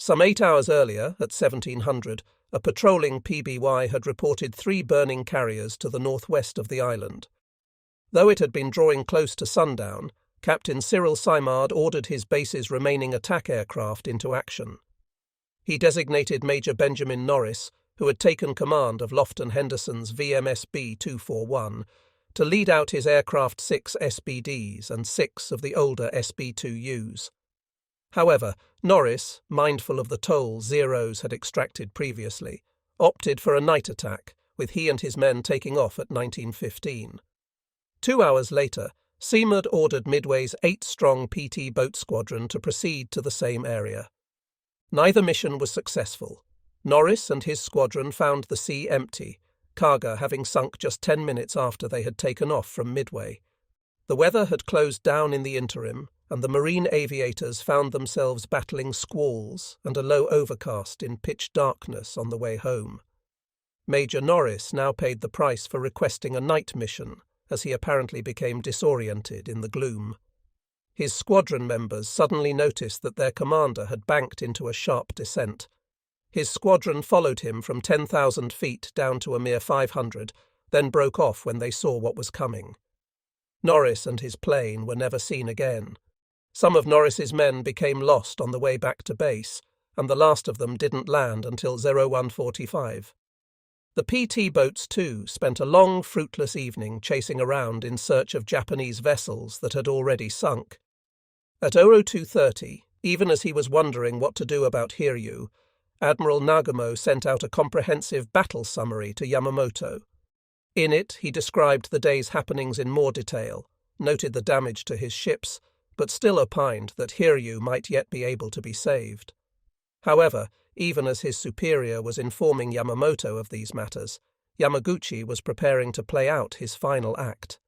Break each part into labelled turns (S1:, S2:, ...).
S1: Some 8 hours earlier, at 1700, a patrolling PBY had reported 3 burning carriers to the northwest of the island. Though it had been drawing close to sundown, Captain Cyril Simard ordered his base's remaining attack aircraft into action. He designated Major Benjamin Norris, who had taken command of Lofton Henderson's VMSB 241, to lead out his aircraft 6 SBDs and 6 of the older SB2Us. However, Norris, mindful of the toll Zeros had extracted previously, opted for a night attack, with he and his men taking off at 19:15. 2 hours later, Simard ordered Midway's 8-strong PT boat squadron to proceed to the same area. Neither mission was successful. Norris and his squadron found the sea empty, Kaga having sunk just 10 minutes after they had taken off from Midway. The weather had closed down in the interim, and the marine aviators found themselves battling squalls and a low overcast in pitch darkness on the way home. Major Norris now paid the price for requesting a night mission, as he apparently became disoriented in the gloom. His squadron members suddenly noticed that their commander had banked into a sharp descent. His squadron followed him from 10,000 feet down to a mere 500, then broke off when they saw what was coming. Norris and his plane were never seen again. Some of Norris's men became lost on the way back to base, and the last of them didn't land until 01:45. The PT boats, too, spent a long, fruitless evening chasing around in search of Japanese vessels that had already sunk. At 02:30, even as he was wondering what to do about Hiryu, Admiral Nagumo sent out a comprehensive battle summary to Yamamoto. In it, he described the day's happenings in more detail, noted the damage to his ships, but still opined that Hiryu might yet be able to be saved. However, even as his superior was informing Yamamoto of these matters, Yamaguchi was preparing to play out his final act.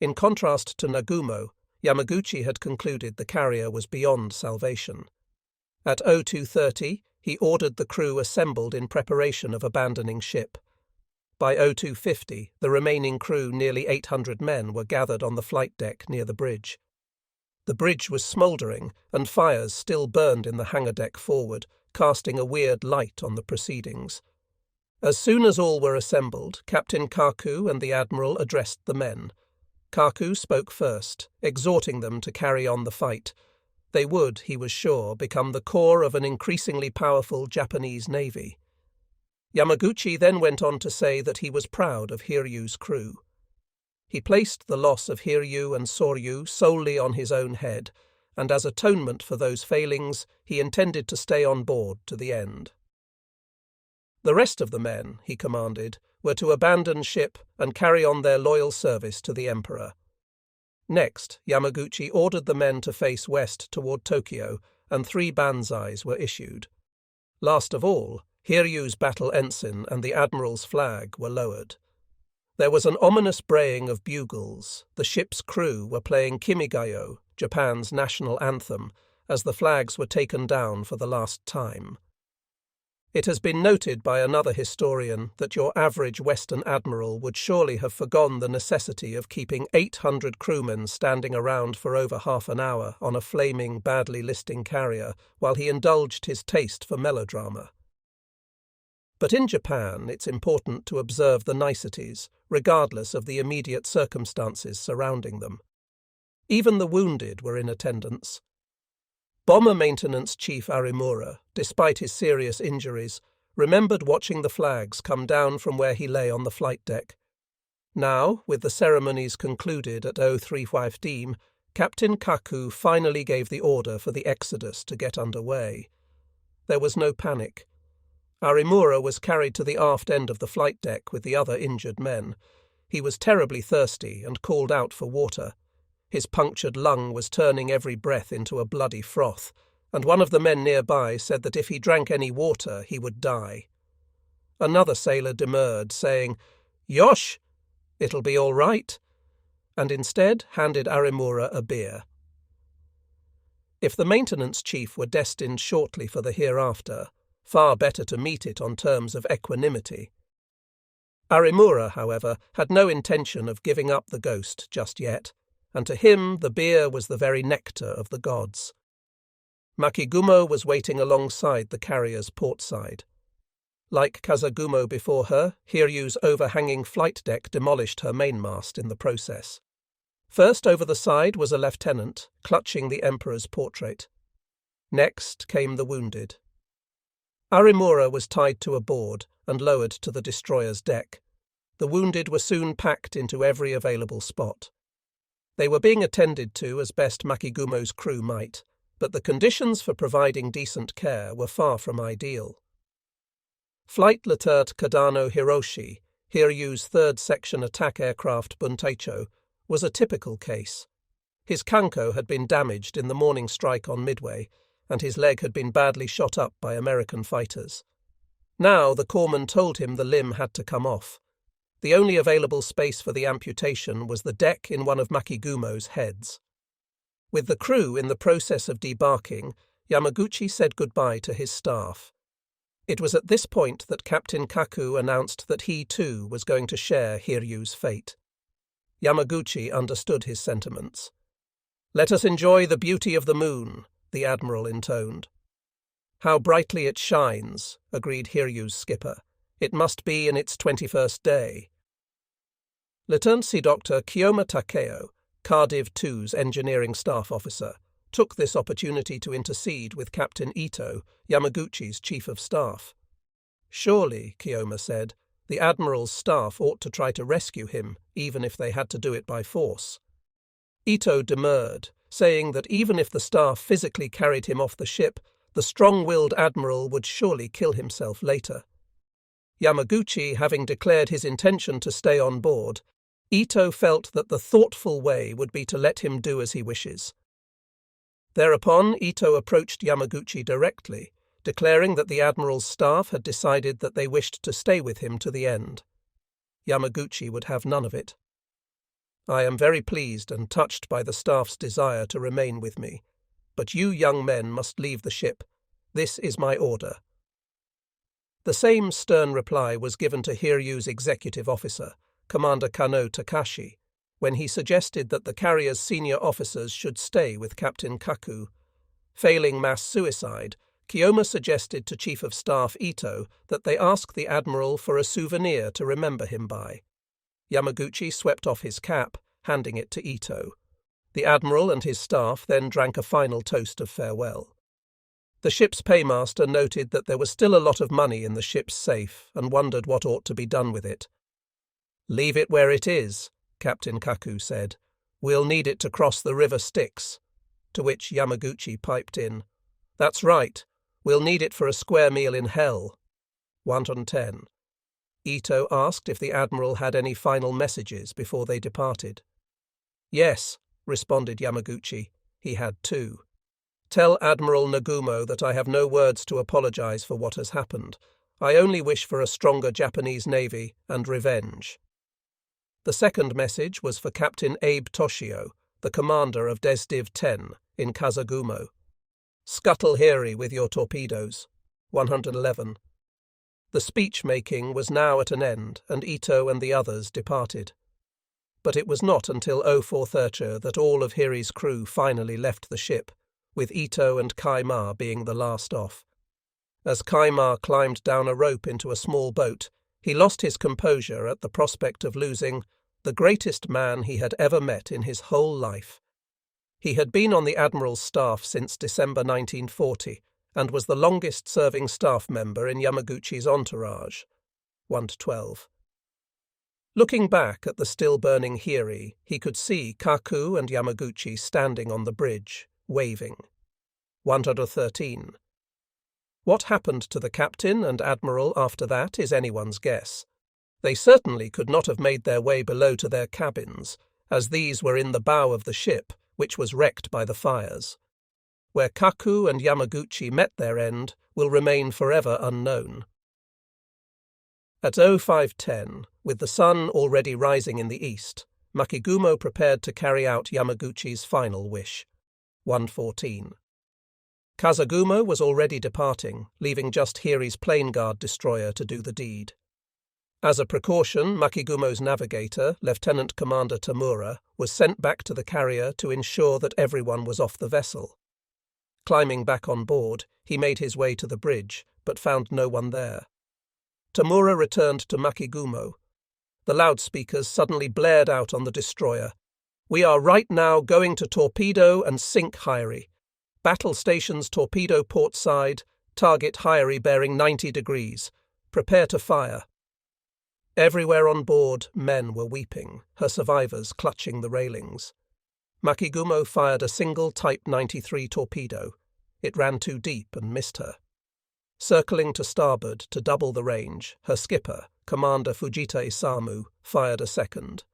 S1: In contrast to Nagumo, Yamaguchi had concluded the carrier was beyond salvation. At 02:30, he ordered the crew assembled in preparation of abandoning ship. By 02:50, the remaining crew, nearly 800 men, were gathered on the flight deck near the bridge. The bridge was smouldering, and fires still burned in the hangar deck forward, casting a weird light on the proceedings. As soon as all were assembled, Captain Kaku and the Admiral addressed the men. Kaku spoke first, exhorting them to carry on the fight. They would, he was sure, become the core of an increasingly powerful Japanese navy. Yamaguchi then went on to say that he was proud of Hiryu's crew. He placed the loss of Hiryu and Soryu solely on his own head, and as atonement for those failings, he intended to stay on board to the end. The rest of the men, he commanded, were to abandon ship and carry on their loyal service to the Emperor. Next, Yamaguchi ordered the men to face west toward Tokyo, and 3 banzais were issued. Last of all, Hiryu's battle ensign and the Admiral's flag were lowered. There was an ominous braying of bugles. The ship's crew were playing Kimigayo, Japan's national anthem, as the flags were taken down for the last time. It has been noted by another historian that your average Western admiral would surely have forgone the necessity of keeping 800 crewmen standing around for over half an hour on a flaming, badly listing carrier while he indulged his taste for melodrama. But in Japan, it's important to observe the niceties, regardless of the immediate circumstances surrounding them. Even the wounded were in attendance. Bomber Maintenance Chief Arimura, despite his serious injuries, remembered watching the flags come down from where he lay on the flight deck. Now, with the ceremonies concluded at 03:15, Captain Kaku finally gave the order for the exodus to get underway. There was no panic. Arimura was carried to the aft end of the flight deck with the other injured men. He was terribly thirsty and called out for water. His punctured lung was turning every breath into a bloody froth, and one of the men nearby said that if he drank any water he would die. Another sailor demurred, saying, "Yosh, it'll be all right," and instead handed Arimura a beer. If the maintenance chief were destined shortly for the hereafter, far better to meet it on terms of equanimity. Arimura, however, had no intention of giving up the ghost just yet, and to him the beer was the very nectar of the gods. Makigumo was waiting alongside the carrier's port side. Like Kazagumo before her, Hiryu's overhanging flight deck demolished her mainmast in the process. First over the side was a lieutenant, clutching the Emperor's portrait. Next came the wounded. Arimura was tied to a board and lowered to the destroyer's deck. The wounded were soon packed into every available spot. They were being attended to as best Makigumo's crew might, but the conditions for providing decent care were far from ideal. Flight Lieutenant Kadano Hiroshi, Hiryu's 3rd Section attack aircraft Buntaicho, was a typical case. His kanko had been damaged in the morning strike on Midway, and his leg had been badly shot up by American fighters. Now the corpsman told him the limb had to come off. The only available space for the amputation was the deck in one of Makigumo's heads. With the crew in the process of debarking, Yamaguchi said goodbye to his staff. It was at this point that Captain Kaku announced that he too was going to share Hiryu's fate. Yamaguchi understood his sentiments. "Let us enjoy the beauty of the moon," the Admiral intoned. "How brightly it shines," agreed Hiryu's skipper. "It must be in its 21st day." Lieutenant Sea Doctor Kiyoma Takeo, Cardiff 2's engineering staff officer, took this opportunity to intercede with Captain Ito, Yamaguchi's chief of staff. "Surely," Kiyoma said, "the Admiral's staff ought to try to rescue him, even if they had to do it by force." Ito demurred, saying that even if the staff physically carried him off the ship, the strong-willed Admiral would surely kill himself later. Yamaguchi having declared his intention to stay on board, Ito felt that the thoughtful way would be to let him do as he wishes. Thereupon Ito approached Yamaguchi directly, declaring that the Admiral's staff had decided that they wished to stay with him to the end. Yamaguchi would have none of it. "I am very pleased and touched by the staff's desire to remain with me, but you young men must leave the ship. This is my order." The same stern reply was given to Hiryu's executive officer, Commander Kano Takashi, when he suggested that the carrier's senior officers should stay with Captain Kaku. Failing mass suicide, Kiyoma suggested to Chief of Staff Ito that they ask the Admiral for a souvenir to remember him by. Yamaguchi swept off his cap, handing it to Ito. The Admiral and his staff then drank a final toast of farewell. The ship's paymaster noted that there was still a lot of money in the ship's safe and wondered what ought to be done with it. "Leave it where it is," Captain Kaku said. "We'll need it to cross the river Styx." To which Yamaguchi piped in, "That's right. We'll need it for a square meal in hell." 110. Ito asked if the Admiral had any final messages before they departed. "Yes," responded Yamaguchi. He had two. "Tell Admiral Nagumo that I have no words to apologize for what has happened. I only wish for a stronger Japanese Navy and revenge." The second message was for Captain Abe Toshio, the commander of Desdiv 10 in Kazagumo. "Scuttle Hiri with your torpedoes." 111. The speech-making was now at an end, and Ito and the others departed. But it was not until 0430 that all of Hiri's crew finally left the ship, with Ito and Kaimar being the last off. As Kaimar climbed down a rope into a small boat, he lost his composure at the prospect of losing the greatest man he had ever met in his whole life. He had been on the Admiral's staff since December 1940 and was the longest-serving staff member in Yamaguchi's entourage. 112. Looking back at the still-burning Hiri, he could see Kaku and Yamaguchi standing on the bridge, waving. 113. What happened to the captain and admiral after that is anyone's guess. They certainly could not have made their way below to their cabins, as these were in the bow of the ship, which was wrecked by the fires. Where Kaku and Yamaguchi met their end will remain forever unknown. At 0510, with the sun already rising in the east, Makigumo prepared to carry out Yamaguchi's final wish. 114. Kazagumo was already departing, leaving just Hiri's plane guard destroyer to do the deed. As a precaution, Makigumo's navigator, Lieutenant Commander Tamura, was sent back to the carrier to ensure that everyone was off the vessel. Climbing back on board, he made his way to the bridge, but found no one there. Tamura returned to Makigumo. The loudspeakers suddenly blared out on the destroyer. "We are right now going to torpedo and sink Hyrie. Battle stations torpedo port side, target Hyrie bearing 90 degrees. Prepare to fire." Everywhere on board, men were weeping, her survivors clutching the railings. Makigumo fired a single Type 93 torpedo. It ran too deep and missed her. Circling to starboard to double the range, her skipper, Commander Fujita Isamu, fired a second.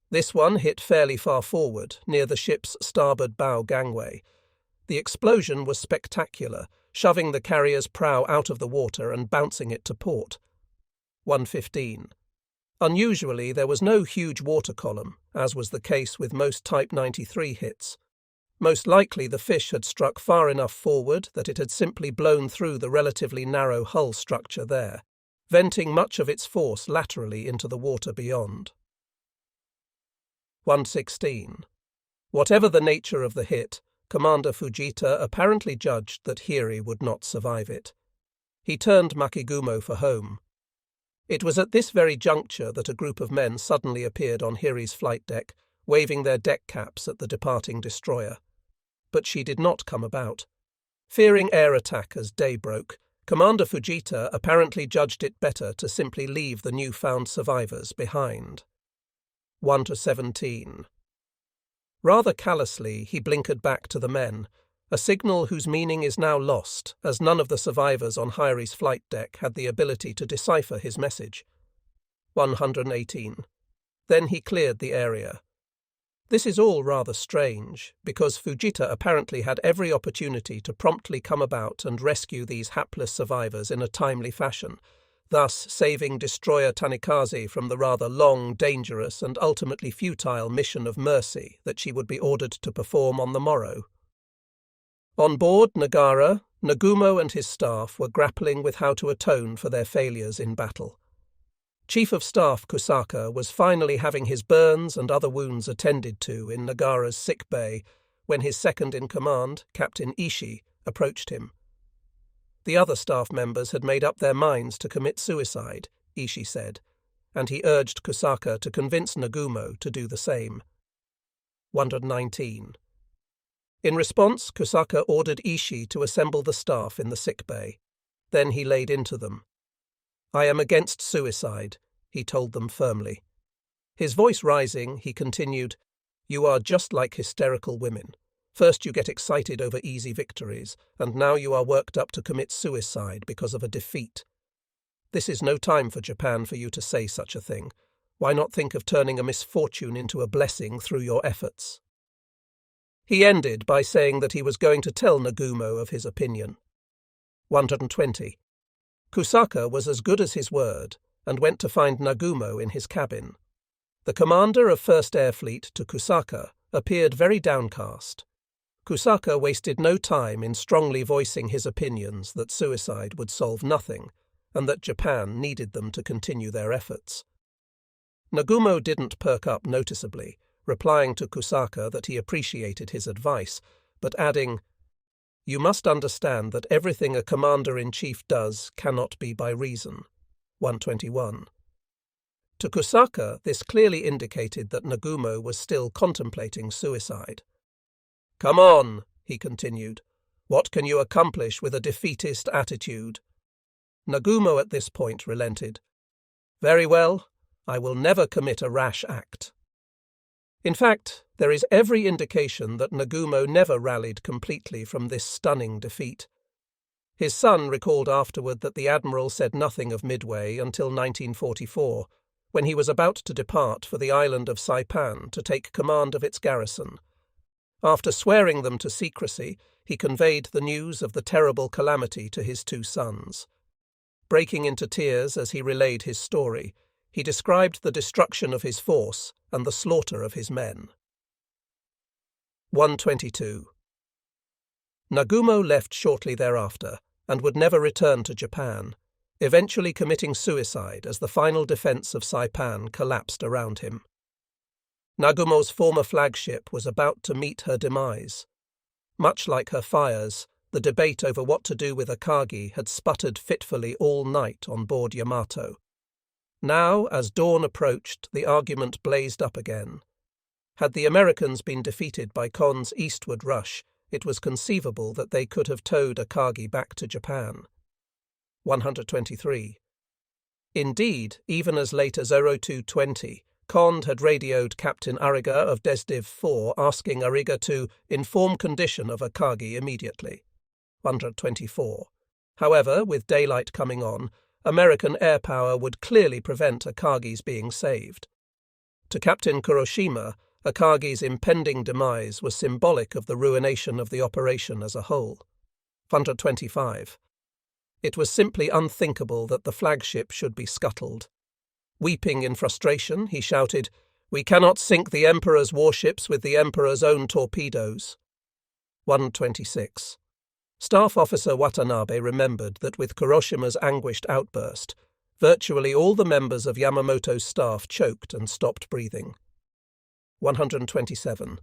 S1: This one hit fairly far forward, near the ship's starboard bow gangway. The explosion was spectacular, shoving the carrier's prow out of the water and bouncing it to port. 1:15. Unusually, there was no huge water column, as was the case with most Type 93 hits. Most likely the fish had struck far enough forward that it had simply blown through the relatively narrow hull structure there, venting much of its force laterally into the water beyond. 1:16. Whatever the nature of the hit, Commander Fujita apparently judged that Hyrie would not survive it. He turned Makigumo for home. It was at this very juncture that a group of men suddenly appeared on Hyrie's flight deck, waving their deck caps at the departing destroyer. But she did not come about. Fearing air attack as day broke, Commander Fujita apparently judged it better to simply leave the newfound survivors behind. 1:17. Rather callously, he blinkered back to the men, a signal whose meaning is now lost, as none of the survivors on Hyrie's flight deck had the ability to decipher his message. 118. Then he cleared the area. This is all rather strange, because Fujita apparently had every opportunity to promptly come about and rescue these hapless survivors in a timely fashion, thus saving destroyer Tanikaze from the rather long, dangerous, and ultimately futile mission of mercy that she would be ordered to perform on the morrow. On board Nagara, Nagumo and his staff were grappling with how to atone for their failures in battle. Chief of Staff Kusaka was finally having his burns and other wounds attended to in Nagara's sick bay when his second-in-command, Captain Ishii, approached him. The other staff members had made up their minds to commit suicide, Ishii said, and he urged Kusaka to convince Nagumo to do the same. 119. In response, Kusaka ordered Ishii to assemble the staff in the sick bay. Then he laid into them. "I am against suicide," he told them firmly. His voice rising, he continued, "You are just like hysterical women. First you get excited over easy victories, and now you are worked up to commit suicide because of a defeat. This is no time for Japan for you to say such a thing. Why not think of turning a misfortune into a blessing through your efforts?" He ended by saying that he was going to tell Nagumo of his opinion. 120. Kusaka was as good as his word, and went to find Nagumo in his cabin. The commander of 1st Air Fleet to Kusaka appeared very downcast. Kusaka wasted no time in strongly voicing his opinions that suicide would solve nothing, and that Japan needed them to continue their efforts. Nagumo didn't perk up noticeably, replying to Kusaka that he appreciated his advice, but adding, "You must understand that everything a commander-in-chief does cannot be by reason." 121. To Kusaka, this clearly indicated that Nagumo was still contemplating suicide. "Come on," he continued. "What can you accomplish with a defeatist attitude?" Nagumo at this point relented. "Very well, I will never commit a rash act." In fact, there is every indication that Nagumo never rallied completely from this stunning defeat. His son recalled afterward that the admiral said nothing of Midway until 1944, when he was about to depart for the island of Saipan to take command of its garrison. After swearing them to secrecy, he conveyed the news of the terrible calamity to his two sons. Breaking into tears as he relayed his story, he described the destruction of his force and the slaughter of his men. 122. Nagumo left shortly thereafter and would never return to Japan, eventually committing suicide as the final defense of Saipan collapsed around him. Nagumo's former flagship was about to meet her demise. Much like her fires, The debate over what to do with Akagi had sputtered fitfully all night on board Yamato. Now, as dawn approached, the argument blazed up again. Had the Americans been defeated by Kon's eastward rush, it was conceivable that they could have towed Akagi back to Japan. 123. Indeed, even as late as 0220, Kon had radioed Captain Ariga of Desdiv 4 asking Ariga to inform condition of Akagi immediately. 124. However, with daylight coming on, American air power would clearly prevent Akagi's being saved. To Captain Kuroshima, Akagi's impending demise was symbolic of the ruination of the operation as a whole. 125. It was simply unthinkable that the flagship should be scuttled. Weeping in frustration, he shouted, "We cannot sink the Emperor's warships with the Emperor's own torpedoes." 126. Staff Officer Watanabe remembered that with Kuroshima's anguished outburst, virtually all the members of Yamamoto's staff choked and stopped breathing. 127.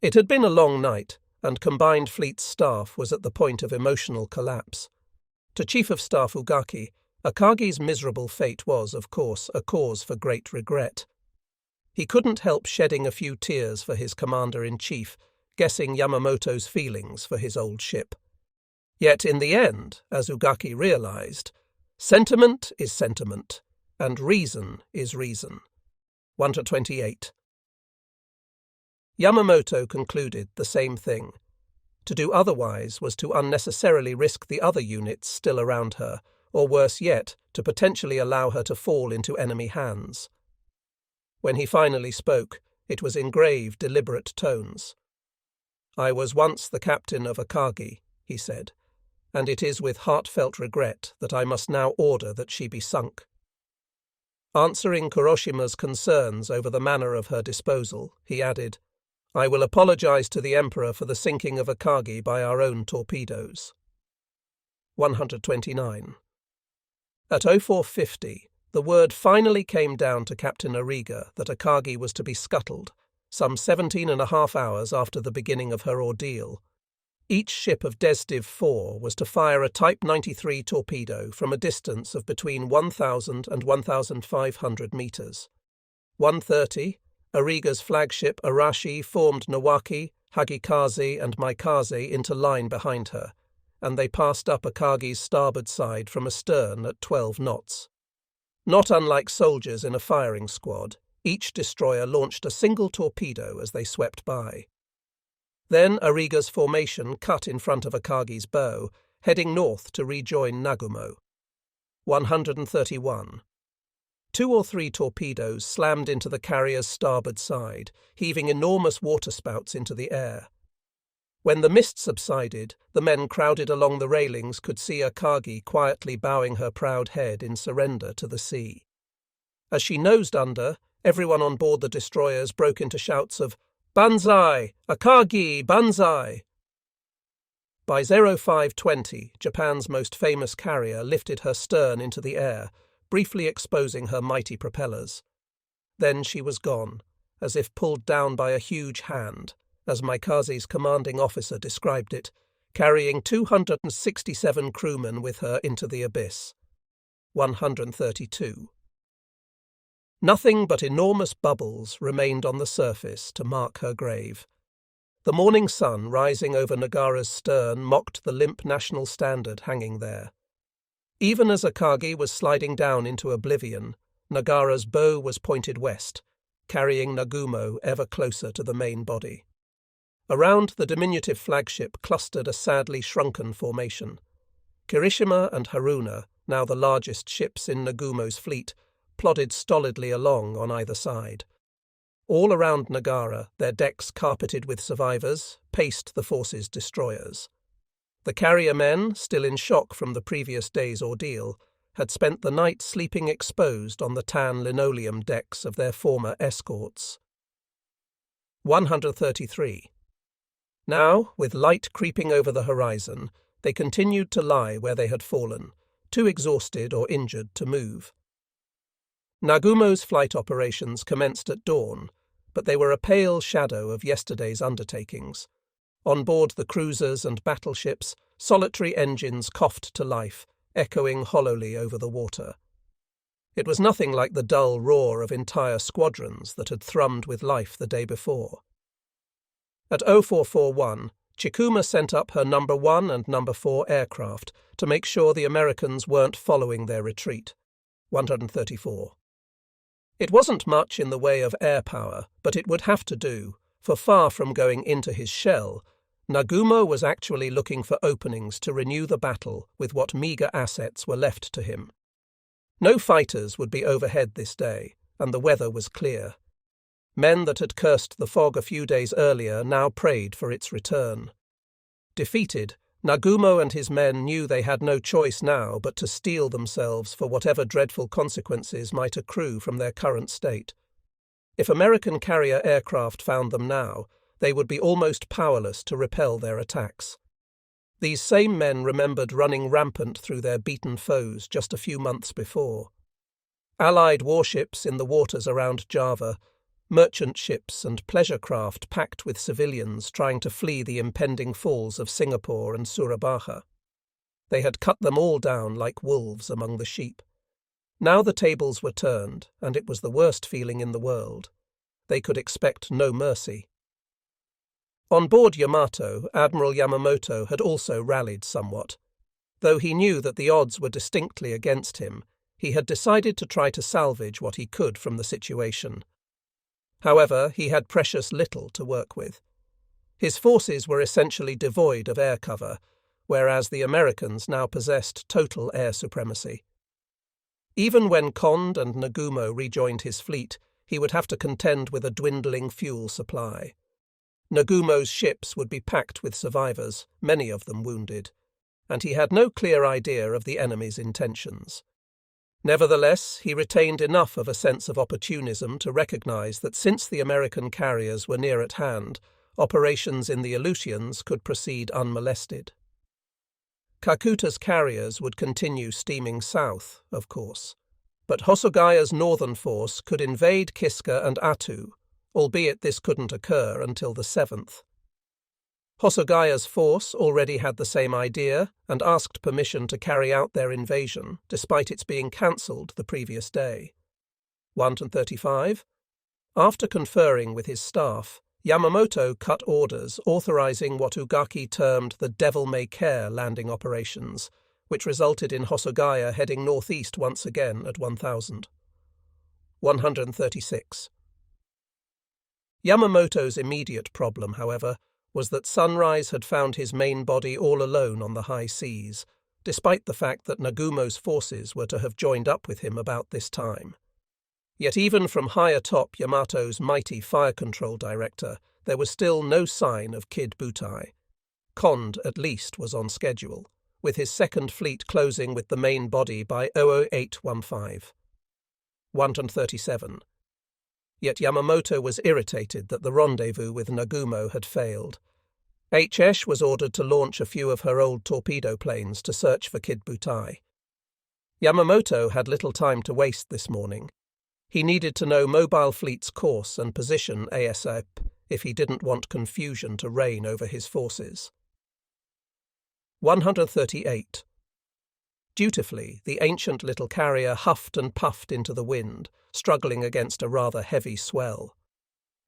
S1: It had been a long night, and Combined Fleet's staff was at the point of emotional collapse. To Chief of Staff Ugaki, Akagi's miserable fate was, of course, a cause for great regret. He couldn't help shedding a few tears for his commander-in-chief, guessing Yamamoto's feelings for his old ship. Yet in the end, as Ugaki realized, sentiment is sentiment, and reason is reason. 128. Yamamoto concluded the same thing. To do otherwise was to unnecessarily risk the other units still around her, or worse yet, to potentially allow her to fall into enemy hands. When he finally spoke, it was in grave, deliberate tones. "I was once the captain of Akagi," he said, "and it is with heartfelt regret that I must now order that she be sunk." Answering Kuroshima's concerns over the manner of her disposal, he added, "I will apologize to the Emperor for the sinking of Akagi by our own torpedoes." 129. At 0450, the word finally came down to Captain Ariga that Akagi was to be scuttled, some 17.5 hours after the beginning of her ordeal. Each ship of Desdiv 4 was to fire a Type 93 torpedo from a distance of between 1,000 and 1,500 meters. 1:30, Ariga's flagship Arashi formed Nawaki, Hagikaze and Maikaze into line behind her, and they passed up Akagi's starboard side from astern at 12 knots. Not unlike soldiers in a firing squad, each destroyer launched a single torpedo as they swept by. Then Ariga's formation cut in front of Akagi's bow, heading north to rejoin Nagumo. 131. 2 or 3 torpedoes slammed into the carrier's starboard side, heaving enormous waterspouts into the air. When the mist subsided, the men crowded along the railings could see Akagi quietly bowing her proud head in surrender to the sea. As she nosed under, everyone on board the destroyers broke into shouts of "Banzai! Akagi! Banzai!" By 0520, Japan's most famous carrier lifted her stern into the air, briefly exposing her mighty propellers. Then she was gone, as if pulled down by a huge hand, as Maikaze's commanding officer described it, carrying 267 crewmen with her into the abyss. 132. Nothing but enormous bubbles remained on the surface to mark her grave. The morning sun rising over Nagara's stern mocked the limp national standard hanging there. Even as Akagi was sliding down into oblivion, Nagara's bow was pointed west, carrying Nagumo ever closer to the main body. Around the diminutive flagship clustered a sadly shrunken formation. Kirishima and Haruna, now the largest ships in Nagumo's fleet, plodded stolidly along on either side. All around Nagara, their decks carpeted with survivors, paced the force's destroyers. The carrier men, still in shock from the previous day's ordeal, had spent the night sleeping exposed on the tan linoleum decks of their former escorts. 133. Now, with light creeping over the horizon, they continued to lie where they had fallen, too exhausted or injured to move. Nagumo's flight operations commenced at dawn, but they were a pale shadow of yesterday's undertakings. On board the cruisers and battleships, solitary engines coughed to life, echoing hollowly over the water. It was nothing like the dull roar of entire squadrons that had thrummed with life the day before. At 0441, Chikuma sent up her No. 1 and No. 4 aircraft to make sure the Americans weren't following their retreat. 134. It wasn't much in the way of air power, but it would have to do, for far from going into his shell, Nagumo was actually looking for openings to renew the battle with what meagre assets were left to him. No fighters would be overhead this day, and the weather was clear. Men that had cursed the fog a few days earlier now prayed for its return. Defeated, Nagumo and his men knew they had no choice now but to steel themselves for whatever dreadful consequences might accrue from their current state. If American carrier aircraft found them now, they would be almost powerless to repel their attacks. These same men remembered running rampant through their beaten foes just a few months before. Allied warships in the waters around Java, merchant ships and pleasure craft packed with civilians trying to flee the impending falls of Singapore and Surabaya. They had cut them all down like wolves among the sheep. Now the tables were turned, and it was the worst feeling in the world. They could expect no mercy. On board Yamato, Admiral Yamamoto had also rallied somewhat. Though he knew that the odds were distinctly against him, he had decided to try to salvage what he could from the situation. However, he had precious little to work with. His forces were essentially devoid of air cover, whereas the Americans now possessed total air supremacy. Even when Kond and Nagumo rejoined his fleet, he would have to contend with a dwindling fuel supply. Nagumo's ships would be packed with survivors, many of them wounded, and he had no clear idea of the enemy's intentions. Nevertheless, he retained enough of a sense of opportunism to recognize that since the American carriers were near at hand, operations in the Aleutians could proceed unmolested. Kakuta's carriers would continue steaming south, of course, but Hosogaya's northern force could invade Kiska and Attu, albeit this couldn't occur until the 7th. Hosogaya's force already had the same idea and asked permission to carry out their invasion, despite its being cancelled the previous day. 135. After conferring with his staff, Yamamoto cut orders authorizing what Ugaki termed the devil-may-care landing operations, which resulted in Hosogaya heading northeast once again at 1000. 136. Yamamoto's immediate problem, however, was that Sunrise had found his main body all alone on the high seas, despite the fact that Nagumo's forces were to have joined up with him about this time. Yet even from high atop Yamato's mighty fire control director, there was still no sign of Kid Butai. Kond, at least, was on schedule, with his second fleet closing with the main body by 00815. 137. Yet Yamamoto was irritated that the rendezvous with Nagumo had failed. HS was ordered to launch a few of her old torpedo planes to search for Kid Butai. Yamamoto had little time to waste this morning. He needed to know Mobile Fleet's course and position ASAP if he didn't want confusion to reign over his forces. 138. Dutifully, the ancient little carrier huffed and puffed into the wind, struggling against a rather heavy swell.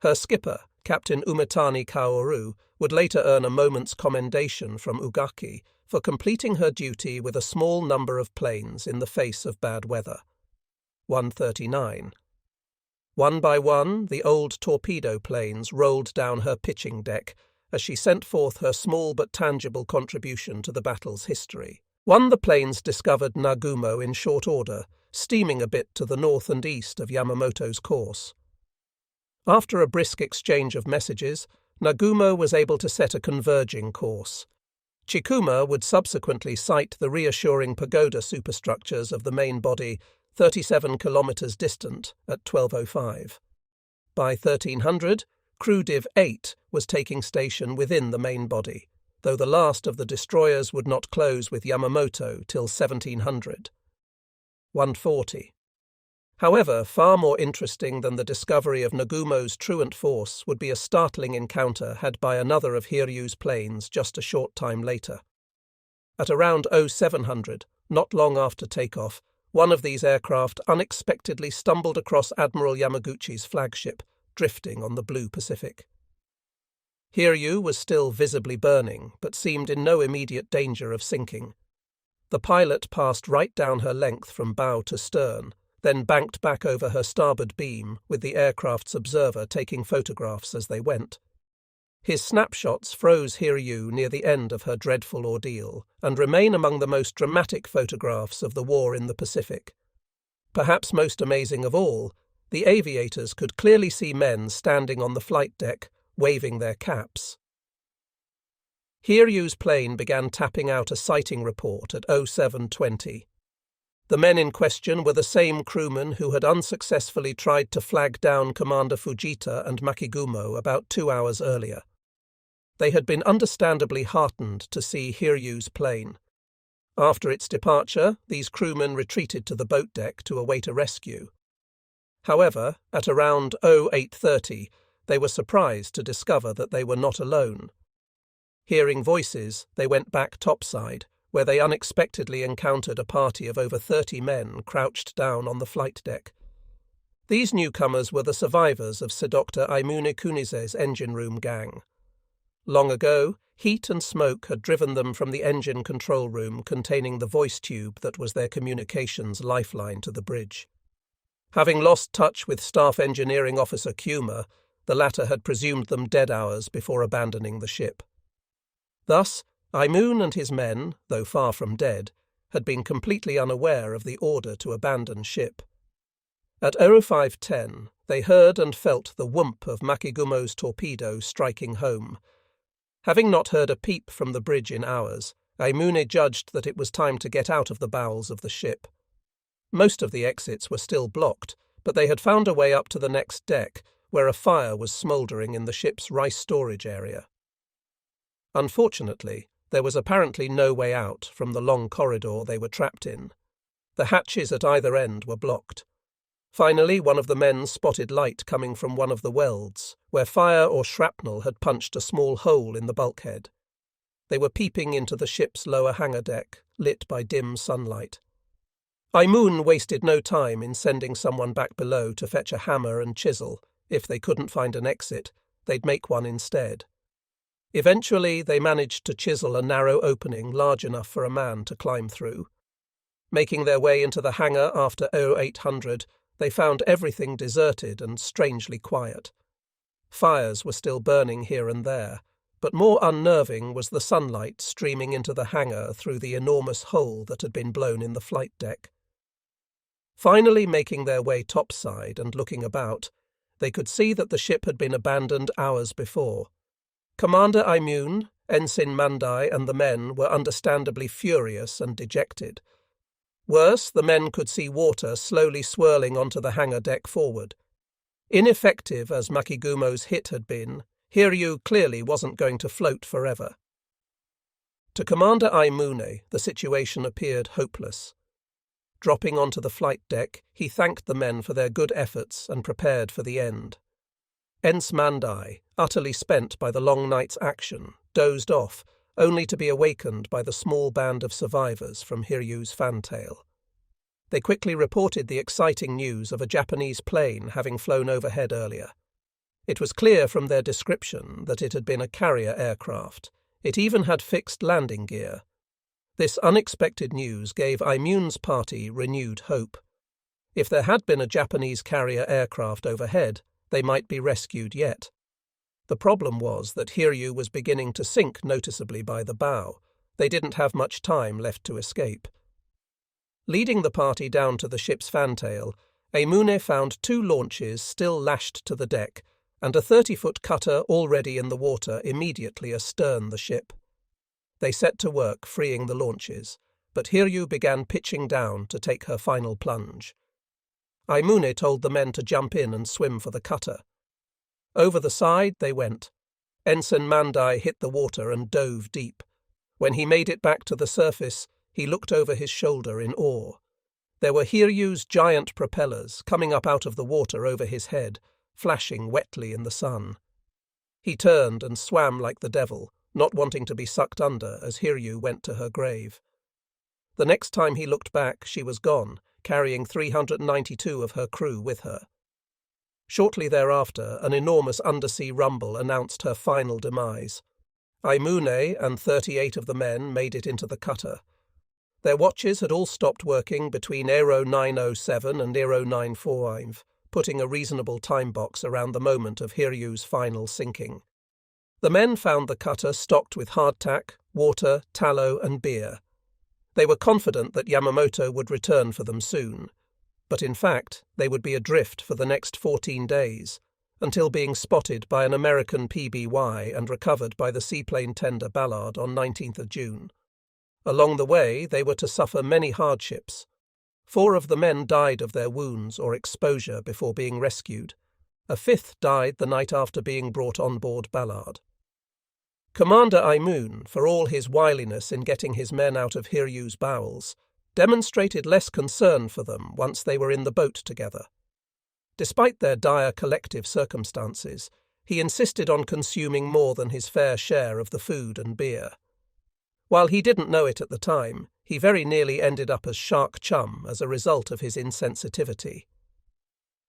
S1: Her skipper, Captain Umetani Kaoru, would later earn a moment's commendation from Ugaki for completing her duty with a small number of planes in the face of bad weather. 139. One by one, the old torpedo planes rolled down her pitching deck as she sent forth her small but tangible contribution to the battle's history. The planes discovered Nagumo in short order, steaming a bit to the north and east of Yamamoto's course. After a brisk exchange of messages, Nagumo was able to set a converging course. Chikuma would subsequently sight the reassuring pagoda superstructures of the main body 37 kilometers distant at 12:05. By 1300, Crew Div 8 was taking station within the main body, though the last of the destroyers would not close with Yamamoto till 1700. 140. However, far more interesting than the discovery of Nagumo's truant force would be a startling encounter had by another of Hiryu's planes just a short time later. At around 0700, not long after takeoff, one of these aircraft unexpectedly stumbled across Admiral Yamaguchi's flagship, drifting on the blue Pacific. Hiryu was still visibly burning, but seemed in no immediate danger of sinking. The pilot passed right down her length from bow to stern, then banked back over her starboard beam, with the aircraft's observer taking photographs as they went. His snapshots froze Hiryu near the end of her dreadful ordeal, and remain among the most dramatic photographs of the war in the Pacific. Perhaps most amazing of all, the aviators could clearly see men standing on the flight deck, waving their caps. Hiryu's plane began tapping out a sighting report at 0720. The men in question were the same crewmen who had unsuccessfully tried to flag down Commander Fujita and Makigumo about 2 hours earlier. They had been understandably heartened to see Hiryu's plane. After its departure, these crewmen retreated to the boat deck to await a rescue. However, at around 0830, they were surprised to discover that they were not alone. Hearing voices, they went back topside, where they unexpectedly encountered a party of over 30 men crouched down on the flight deck. These newcomers were the survivors of Dr. Aimune Kunize's engine room gang. Long ago, heat and smoke had driven them from the engine control room containing the voice tube that was their communications lifeline to the bridge. Having lost touch with Staff Engineering Officer Kuma, the latter had presumed them dead hours before abandoning the ship. Thus, Aimune and his men, though far from dead, had been completely unaware of the order to abandon ship. At 0510, they heard and felt the whoomp of Makigumo's torpedo striking home. Having not heard a peep from the bridge in hours, Aimune judged that it was time to get out of the bowels of the ship. Most of the exits were still blocked, but they had found a way up to the next deck, where a fire was smouldering in the ship's rice storage area. Unfortunately, there was apparently no way out from the long corridor they were trapped in. The hatches at either end were blocked. Finally, one of the men spotted light coming from one of the welds, where fire or shrapnel had punched a small hole in the bulkhead. They were peeping into the ship's lower hangar deck, lit by dim sunlight. Aimune wasted no time in sending someone back below to fetch a hammer and chisel. If they couldn't find an exit, they'd make one instead. Eventually, they managed to chisel a narrow opening large enough for a man to climb through. Making their way into the hangar after 0800, they found everything deserted and strangely quiet. Fires were still burning here and there, but more unnerving was the sunlight streaming into the hangar through the enormous hole that had been blown in the flight deck. Finally making their way topside and looking about, they could see that the ship had been abandoned hours before. Commander Aimune, Ensign Mandai and the men were understandably furious and dejected. Worse, the men could see water slowly swirling onto the hangar deck forward. Ineffective as Makigumo's hit had been, Hiryu clearly wasn't going to float forever. To Commander Aimune, the situation appeared hopeless. Dropping onto the flight deck, he thanked the men for their good efforts and prepared for the end. Ensign Mandai, utterly spent by the long night's action, dozed off, only to be awakened by the small band of survivors from Hiryu's fantail. They quickly reported the exciting news of a Japanese plane having flown overhead earlier. It was clear from their description that it had been a carrier aircraft. It even had fixed landing gear. This unexpected news gave Aimune's party renewed hope. If there had been a Japanese carrier aircraft overhead, they might be rescued yet. The problem was that Hiryu was beginning to sink noticeably by the bow. They didn't have much time left to escape. Leading the party down to the ship's fantail, Aimune found 2 launches still lashed to the deck, and a 30-foot cutter already in the water immediately astern the ship. They set to work freeing the launches, but Hiryu began pitching down to take her final plunge. Aimune told the men to jump in and swim for the cutter. Over the side they went. Ensign Mandai hit the water and dove deep. When he made it back to the surface, he looked over his shoulder in awe. There were Hiryu's giant propellers coming up out of the water over his head, flashing wetly in the sun. He turned and swam like the devil, not wanting to be sucked under as Hiryu went to her grave. The next time he looked back, she was gone, carrying 392 of her crew with her. Shortly thereafter, an enormous undersea rumble announced her final demise. Aimune and 38 of the men made it into the cutter. Their watches had all stopped working between Aero 907 and Aero 945, putting a reasonable time box around the moment of Hiryu's final sinking. The men found the cutter stocked with hardtack, water, tallow, and beer. They were confident that Yamamoto would return for them soon, but in fact they would be adrift for the next 14 days, until being spotted by an American PBY and recovered by the seaplane tender Ballard on 19th of June. Along the way they were to suffer many hardships. 4 of the men died of their wounds or exposure before being rescued. A 5th died the night after being brought on board Ballard. Commander Aimune, for all his wiliness in getting his men out of Hiryu's bowels, demonstrated less concern for them once they were in the boat together. Despite their dire collective circumstances, he insisted on consuming more than his fair share of the food and beer. While he didn't know it at the time, he very nearly ended up as shark chum as a result of his insensitivity.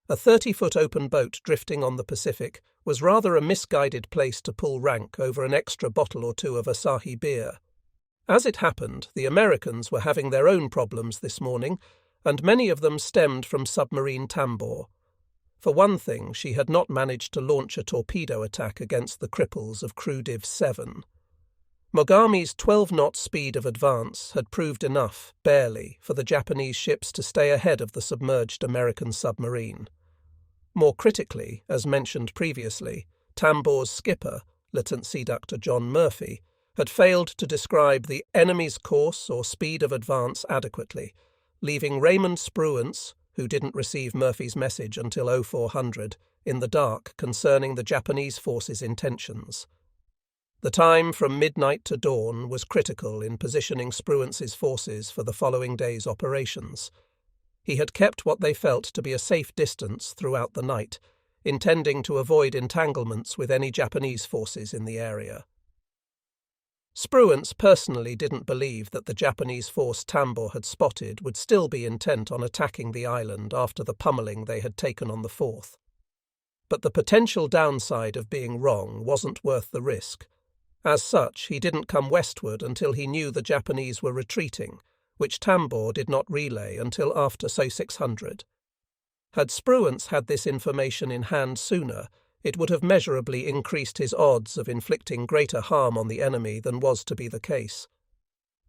S1: A 30-foot open boat drifting on the Pacific was rather a misguided place to pull rank over an extra bottle or 2 of Asahi beer. As it happened, the Americans were having their own problems this morning, and many of them stemmed from submarine Tambor. For one thing, she had not managed to launch a torpedo attack against the cripples of Crew Div 7. Mogami's 12-knot speed of advance had proved enough, barely, for the Japanese ships to stay ahead of the submerged American submarine. More critically, as mentioned previously, Tambor's skipper, Lieutenant Sea Doctor John Murphy, had failed to describe the enemy's course or speed of advance adequately, leaving Raymond Spruance, who didn't receive Murphy's message until 0400, in the dark concerning the Japanese forces' intentions. The time from midnight to dawn was critical in positioning Spruance's forces for the following day's operations. He had kept what they felt to be a safe distance throughout the night, intending to avoid entanglements with any Japanese forces in the area. Spruance personally didn't believe that the Japanese force Tambor had spotted would still be intent on attacking the island after the pummeling they had taken on the 4th. But the potential downside of being wrong wasn't worth the risk. As such, he didn't come westward until he knew the Japanese were retreating, which Tambor did not relay until after So 600. Had Spruance had this information in hand sooner, it would have measurably increased his odds of inflicting greater harm on the enemy than was to be the case.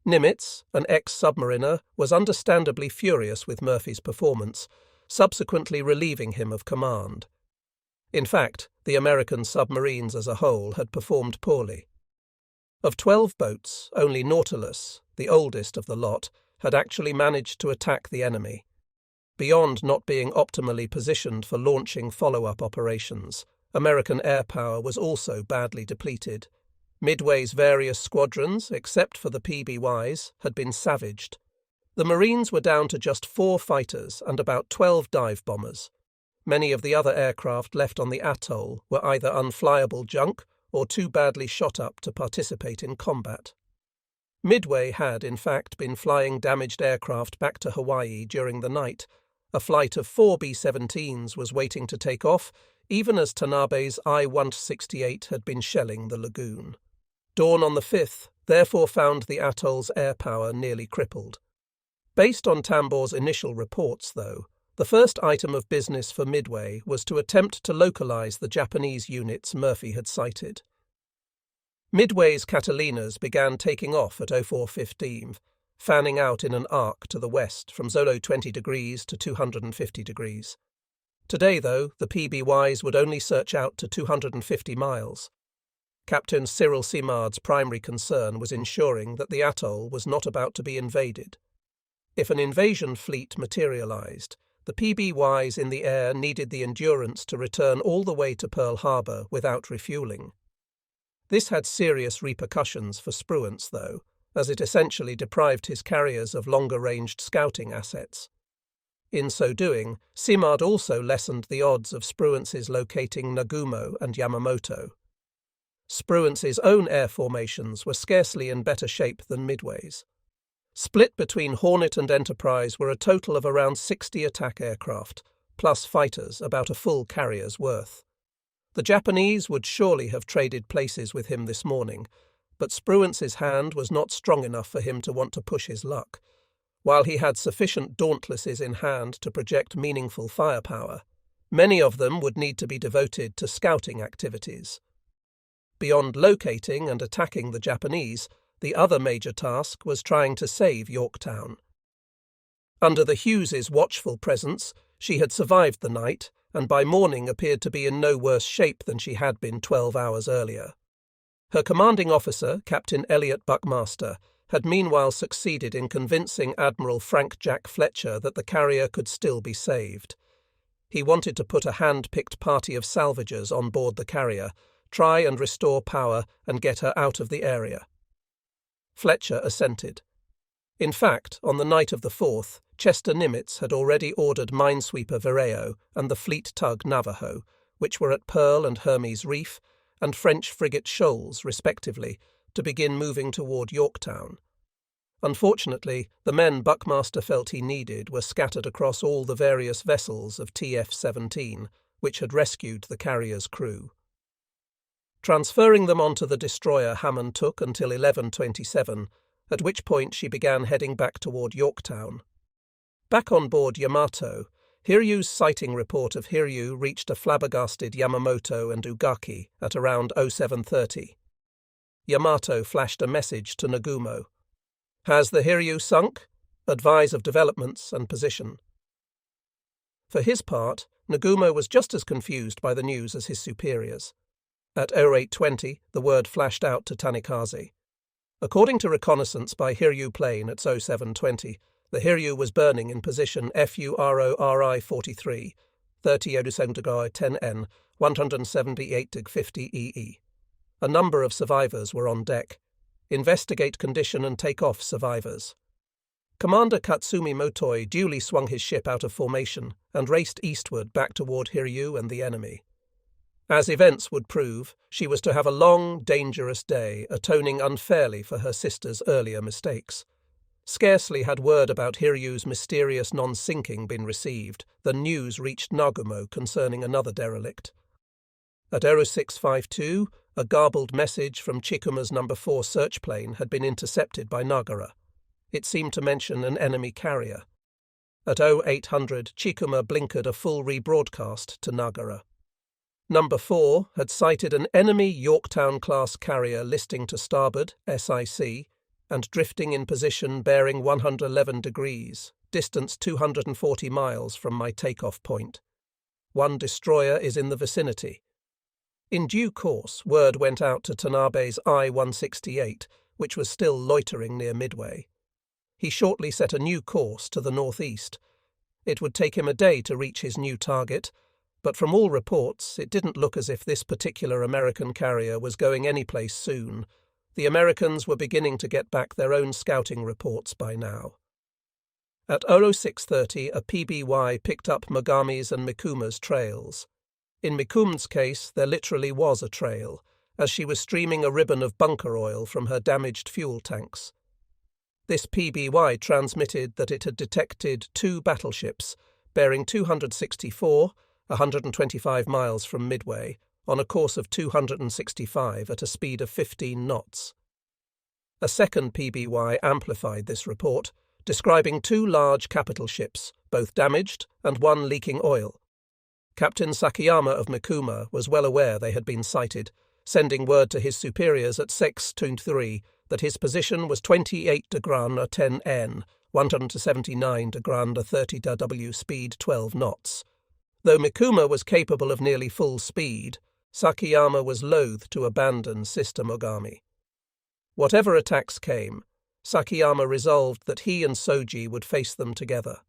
S1: Nimitz, an ex-submariner, was understandably furious with Murphy's performance, subsequently relieving him of command. In fact, the American submarines as a whole had performed poorly. Of 12 boats, only Nautilus, the oldest of the lot, had actually managed to attack the enemy. Beyond not being optimally positioned for launching follow-up operations, American air power was also badly depleted. Midway's various squadrons, except for the PBYs, had been savaged. The Marines were down to just 4 fighters and about 12 dive bombers. Many of the other aircraft left on the atoll were either unflyable junk or too badly shot up to participate in combat. Midway had, in fact, been flying damaged aircraft back to Hawaii during the night. A flight of 4 B-17s was waiting to take off, even as Tanabe's I-168 had been shelling the lagoon. Dawn on the 5th therefore found the atoll's air power nearly crippled. Based on Tambor's initial reports, though, the first item of business for Midway was to attempt to localize the Japanese units Murphy had sighted. Midway's Catalinas began taking off at 0415, fanning out in an arc to the west from Zolo 20 degrees to 250 degrees. Today, though, the PBYs would only search out to 250 miles. Captain Cyril Simard's primary concern was ensuring that the atoll was not about to be invaded. If an invasion fleet materialized, the PBYs in the air needed the endurance to return all the way to Pearl Harbor without refueling. This had serious repercussions for Spruance, though, as it essentially deprived his carriers of longer-ranged scouting assets. In so doing, Simard also lessened the odds of Spruance's locating Nagumo and Yamamoto. Spruance's own air formations were scarcely in better shape than Midway's. Split between Hornet and Enterprise were a total of around 60 attack aircraft, plus fighters about a full carrier's worth. The Japanese would surely have traded places with him this morning, but Spruance's hand was not strong enough for him to want to push his luck. While he had sufficient Dauntlesses in hand to project meaningful firepower, many of them would need to be devoted to scouting activities. Beyond locating and attacking the Japanese, the other major task was trying to save Yorktown. Under the Hugheses' watchful presence, she had survived the night, and by morning appeared to be in no worse shape than she had been 12 hours earlier. Her commanding officer, Captain Elliot Buckmaster, had meanwhile succeeded in convincing Admiral Frank Jack Fletcher that the carrier could still be saved. He wanted to put a hand-picked party of salvagers on board the carrier, try and restore power and get her out of the area. Fletcher assented. In fact, on the night of the 4th, Chester Nimitz had already ordered minesweeper Vireo and the fleet tug Navajo, which were at Pearl and Hermes Reef, and French frigate Shoals, respectively, to begin moving toward Yorktown. Unfortunately, the men Buckmaster felt he needed were scattered across all the various vessels of TF-17, which had rescued the carrier's crew. Transferring them onto the destroyer Hammond took until 11:27, at which point she began heading back toward Yorktown. Back on board Yamato, Hiryu's sighting report of Hiryu reached a flabbergasted Yamamoto and Ugaki at around 07:30. Yamato flashed a message to Nagumo. "Has the Hiryu sunk? Advise of developments and position." For his part, Nagumo was just as confused by the news as his superiors. At 08:20, the word flashed out to Tanikaze. According to reconnaissance by Hiryu plane at 07:20, the Hiryu was burning in position FURORI-43, 30°10N, 178°50 EE. A number of survivors were on deck. Investigate condition and take off survivors. Commander Katsumi Motoi duly swung his ship out of formation and raced eastward back toward Hiryu and the enemy. As events would prove, she was to have a long, dangerous day, atoning unfairly for her sister's earlier mistakes. Scarcely had word about Hiryu's mysterious non-sinking been received than news reached Nagumo concerning another derelict. At 06:52, a garbled message from Chikuma's No. 4 search plane had been intercepted by Nagara. It seemed to mention an enemy carrier. At 0800, Chikuma blinkered a full rebroadcast to Nagara. No. 4 had sighted an enemy Yorktown-class carrier listing to starboard, SIC, and drifting in position bearing 111 degrees, distance 240 miles from my takeoff point. One destroyer is in the vicinity. In due course, word went out to Tanabe's I-168, which was still loitering near Midway. He shortly set a new course to the northeast. It would take him a day to reach his new target, but from all reports, it didn't look as if this particular American carrier was going anyplace soon. The Americans were beginning to get back their own scouting reports by now. At 06:30, a PBY picked up Mogami's and Mikuma's trails. In Mikuma's case, there literally was a trail, as she was streaming a ribbon of bunker oil from her damaged fuel tanks. This PBY transmitted that it had detected 2 battleships, bearing 264, 125 miles from Midway, on a course of 265 at a speed of 15 knots. A second PBY amplified this report, describing 2 large capital ships, both damaged and one leaking oil. Captain Sakayama of Mikuma was well aware they had been sighted, sending word to his superiors at 6:23 that his position was 28°10N, 179°30W speed 12 knots. Though Mikuma was capable of nearly full speed, Sakayama was loath to abandon Sister Mogami. Whatever attacks came, Sakayama resolved that he and Soji would face them together.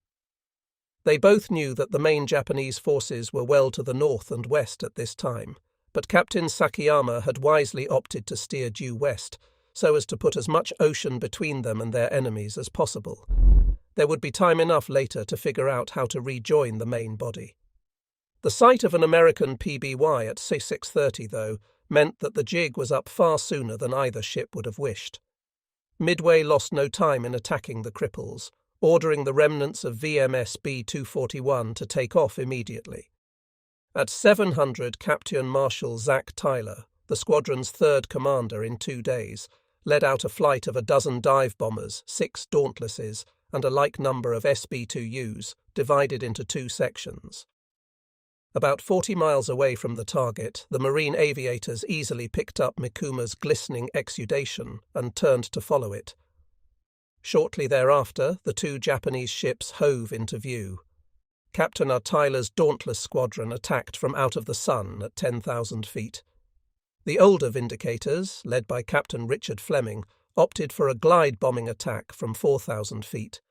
S1: They both knew that the main Japanese forces were well to the north and west at this time, but Captain Sakayama had wisely opted to steer due west, so as to put as much ocean between them and their enemies as possible. There would be time enough later to figure out how to rejoin the main body. The sight of an American PBY at 6:30, though, meant that the jig was up far sooner than either ship would have wished. Midway lost no time in attacking the cripples, ordering the remnants of VMS B-241 to take off immediately. At 700, Captain Marshal Zach Tyler, the squadron's third commander in 2 days, led out a flight of a dozen dive bombers, 6 Dauntlesses, and a like number of SB-2Us, divided into 2 sections. About 40 miles away from the target, the Marine aviators easily picked up Mikuma's glistening exudation and turned to follow it. Shortly thereafter, the 2 Japanese ships hove into view. Captain Tyler's Dauntless squadron attacked from out of the sun at 10,000 feet. The older Vindicators, led by Captain Richard Fleming, opted for a glide-bombing attack from 4,000 feet.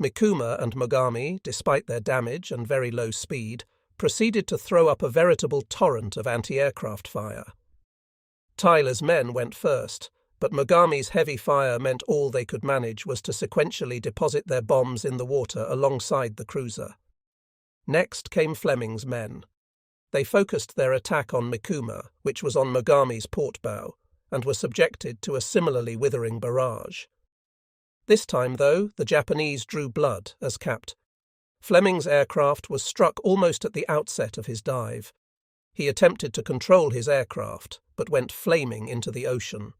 S1: Mikuma and Mogami, despite their damage and very low speed, proceeded to throw up a veritable torrent of anti-aircraft fire. Tyler's men went first, but Mogami's heavy fire meant all they could manage was to sequentially deposit their bombs in the water alongside the cruiser. Next came Fleming's men. They focused their attack on Mikuma, which was on Mogami's port bow, and were subjected to a similarly withering barrage. This time, though, the Japanese drew blood as capped. Fleming's aircraft was struck almost at the outset of his dive. He attempted to control his aircraft, but went flaming into the ocean.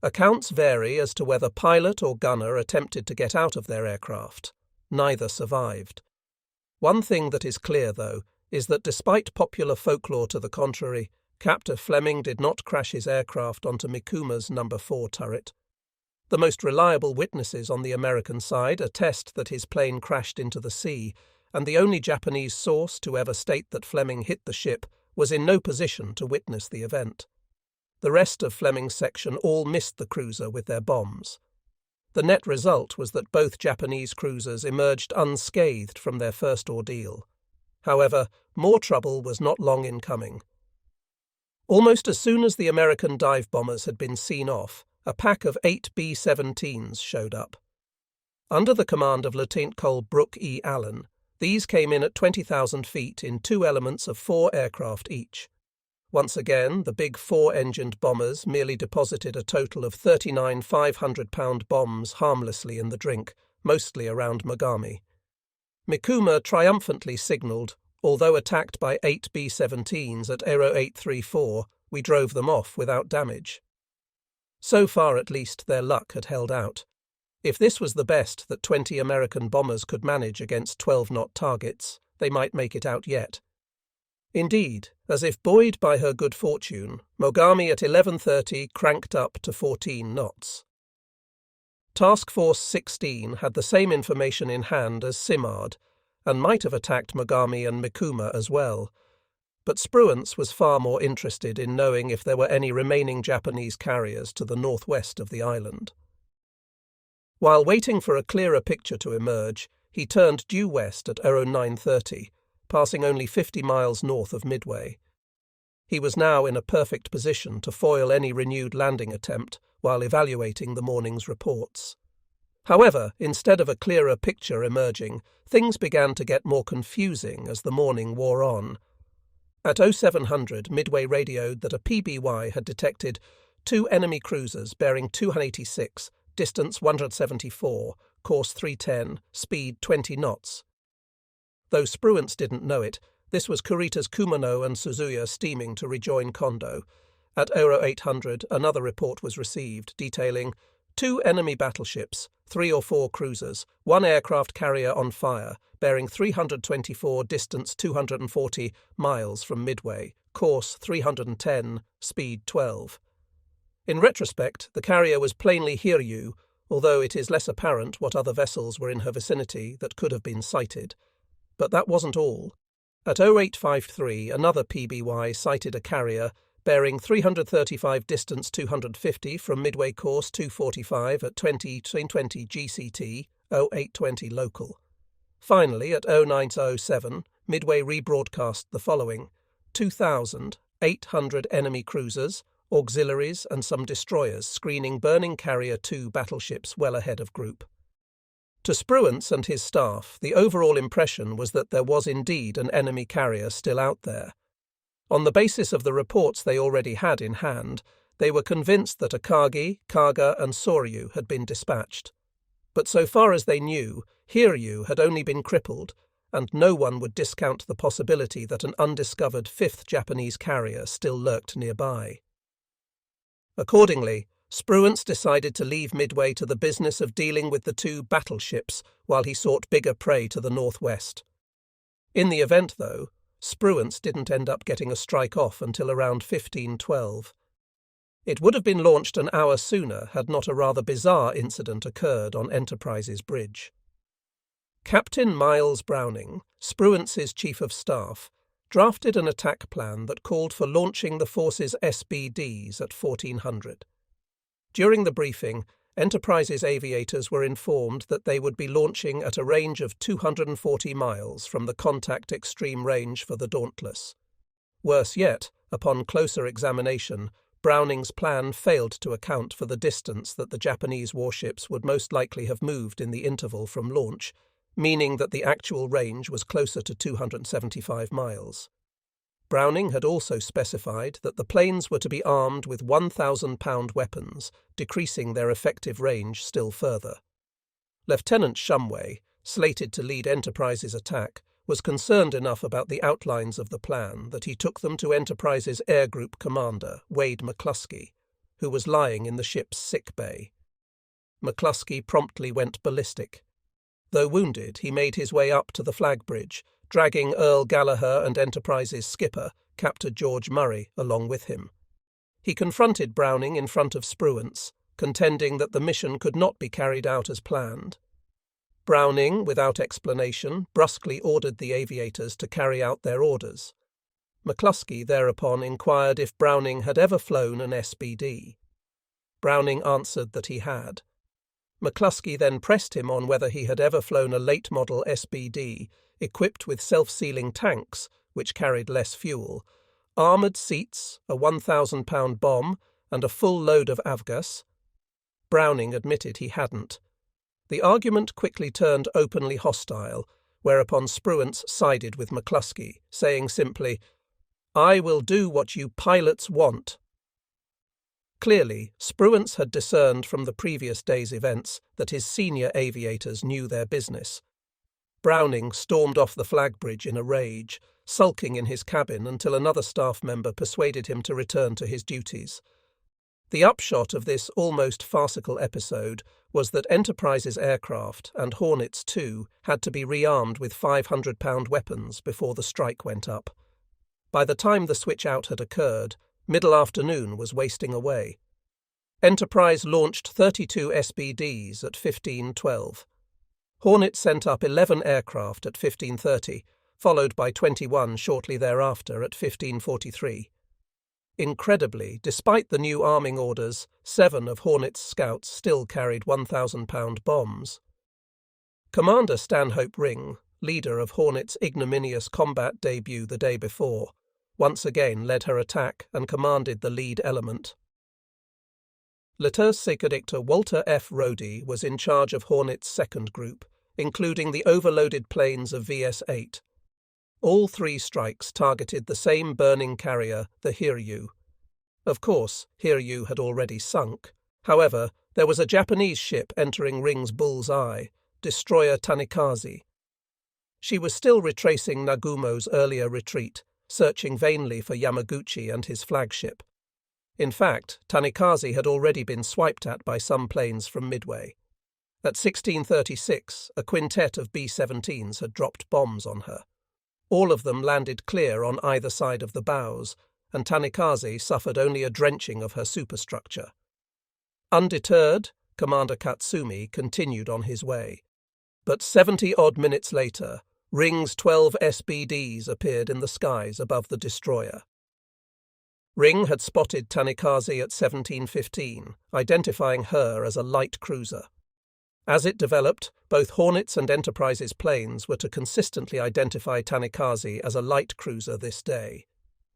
S1: Accounts vary as to whether pilot or gunner attempted to get out of their aircraft. Neither survived. One thing that is clear, though, is that despite popular folklore to the contrary, Captain Fleming did not crash his aircraft onto Mikuma's No. 4 turret. The most reliable witnesses on the American side attest that his plane crashed into the sea, and the only Japanese source to ever state that Fleming hit the ship was in no position to witness the event. The rest of Fleming's section all missed the cruiser with their bombs. The net result was that both Japanese cruisers emerged unscathed from their first ordeal. However, more trouble was not long in coming. Almost as soon as the American dive bombers had been seen off, a pack of 8 B-17s showed up. Under the command of Lieutenant Cole Brooke E. Allen, these came in at 20,000 feet in 2 elements of 4 aircraft each. Once again, the big 4-engined bombers merely deposited a total of 39 500-pound bombs harmlessly in the drink, mostly around Mogami. Mikuma triumphantly signalled, although attacked by 8 B-17s at Aero 834, we drove them off without damage. So far, at least, their luck had held out. If this was the best that 20 American bombers could manage against 12-knot targets, they might make it out yet. Indeed, as if buoyed by her good fortune, Mogami at 11:30 cranked up to 14 knots. Task Force 16 had the same information in hand as Simard, and might have attacked Mogami and Mikuma as well. But Spruance was far more interested in knowing if there were any remaining Japanese carriers to the northwest of the island. While waiting for a clearer picture to emerge, he turned due west at Aero 9:30, passing only 50 miles north of Midway. He was now in a perfect position to foil any renewed landing attempt while evaluating the morning's reports. However, instead of a clearer picture emerging, things began to get more confusing as the morning wore on. At 0700, Midway radioed that a PBY had detected 2 enemy cruisers bearing 286, distance 174, course 310, speed 20 knots. Though Spruance didn't know it, this was Kurita's Kumano and Suzuya steaming to rejoin Kondo. At Aero 800, another report was received detailing 2 enemy battleships, 3 or 4 cruisers, 1 aircraft carrier on fire, bearing 324, distance 240 miles from Midway, course 310, speed 12. In retrospect, the carrier was plainly Hiryu, although it is less apparent what other vessels were in her vicinity that could have been sighted. But that wasn't all. At 0853, another PBY sighted a carrier bearing 335, distance 250 from Midway, course 245 at 2020 GCT, 0820 local. Finally, at 0907, Midway rebroadcast the following: 2,800 enemy cruisers, auxiliaries and some destroyers screening burning Carrier 2 battleships well ahead of group. To Spruance and his staff, the overall impression was that there was indeed an enemy carrier still out there. On the basis of the reports they already had in hand, they were convinced that Akagi, Kaga, and Soryu had been dispatched. But so far as they knew, Hiryu had only been crippled, and no one would discount the possibility that an undiscovered fifth Japanese carrier still lurked nearby. Accordingly, Spruance decided to leave Midway to the business of dealing with the two battleships while he sought bigger prey to the northwest. In the event, though, Spruance didn't end up getting a strike off until around 1512. It would have been launched an hour sooner had not a rather bizarre incident occurred on Enterprise's bridge. Captain Miles Browning, Spruance's chief of staff, drafted an attack plan that called for launching the force's SBDs at 1400. During the briefing, Enterprise's aviators were informed that they would be launching at a range of 240 miles from the contact extreme range for the Dauntless. Worse yet, upon closer examination, Browning's plan failed to account for the distance that the Japanese warships would most likely have moved in the interval from launch, meaning that the actual range was closer to 275 miles. Browning had also specified that the planes were to be armed with 1,000-pound weapons, decreasing their effective range still further. Lieutenant Shumway, slated to lead Enterprise's attack, was concerned enough about the outlines of the plan that he took them to Enterprise's air group commander, Wade McCluskey, who was lying in the ship's sick bay. McCluskey promptly went ballistic. Though wounded, he made his way up to the flag bridge, dragging Earl Gallagher and Enterprise's skipper, Captain George Murray, along with him. He confronted Browning in front of Spruance, contending that the mission could not be carried out as planned. Browning, without explanation, brusquely ordered the aviators to carry out their orders. McCluskey thereupon inquired if Browning had ever flown an SBD. Browning answered that he had. McCluskey then pressed him on whether he had ever flown a late-model SBD equipped with self-sealing tanks, which carried less fuel, armoured seats, a 1,000-pound bomb, and a full load of avgas. Browning admitted he hadn't. The argument quickly turned openly hostile, whereupon Spruance sided with McCluskey, saying simply, "I will do what you pilots want." Clearly, Spruance had discerned from the previous day's events that his senior aviators knew their business. Browning stormed off the flag bridge in a rage, sulking in his cabin until another staff member persuaded him to return to his duties. The upshot of this almost farcical episode was that Enterprise's aircraft, and Hornets too, had to be rearmed with 500-pound weapons before the strike went up. By the time the switch-out had occurred, middle afternoon was wasting away. Enterprise launched 32 SBDs at 1512. Hornet sent up 11 aircraft at 1530, followed by 21 shortly thereafter at 1543. Incredibly, despite the new arming orders, 7 of Hornet's scouts still carried 1,000-pound bombs. Commander Stanhope Ring, leader of Hornet's ignominious combat debut the day before, once again led her attack and commanded the lead element. Leutnant Walter F. Rhodey was in charge of Hornet's second group, including the overloaded planes of VS-8. All 3 strikes targeted the same burning carrier, the Hiryu. Of course, Hiryu had already sunk. However, there was a Japanese ship entering Ring's bull's eye, destroyer Tanikaze. She was still retracing Nagumo's earlier retreat, searching vainly for Yamaguchi and his flagship. In fact, Tanikaze had already been swiped at by some planes from Midway. At 1636, a quintet of B-17s had dropped bombs on her. All of them landed clear on either side of the bows, and Tanikaze suffered only a drenching of her superstructure. Undeterred, Commander Katsumi continued on his way. But 70-odd minutes later, Ring's 12 SBDs appeared in the skies above the destroyer. Ring had spotted Tanikaze at 1715, identifying her as a light cruiser. As it developed, both Hornets and Enterprise's planes were to consistently identify Tanikaze as a light cruiser this day.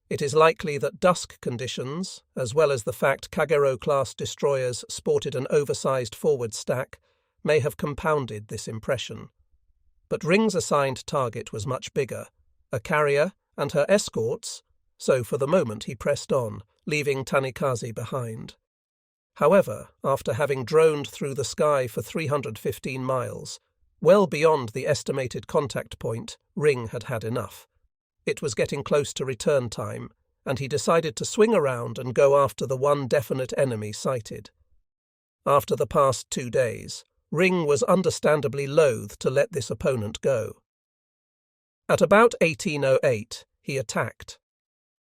S1: It is likely that dusk conditions, as well as the fact Kagero-class destroyers sported an oversized forward stack, may have compounded this impression. But Ring's assigned target was much bigger, a carrier and her escorts, so for the moment he pressed on, leaving Tanikaze behind. However, after having droned through the sky for 315 miles, well beyond the estimated contact point, Ring had had enough. It was getting close to return time, and he decided to swing around and go after the one definite enemy sighted. After the past 2 days, Ring was understandably loath to let this opponent go. At about 1808, he attacked.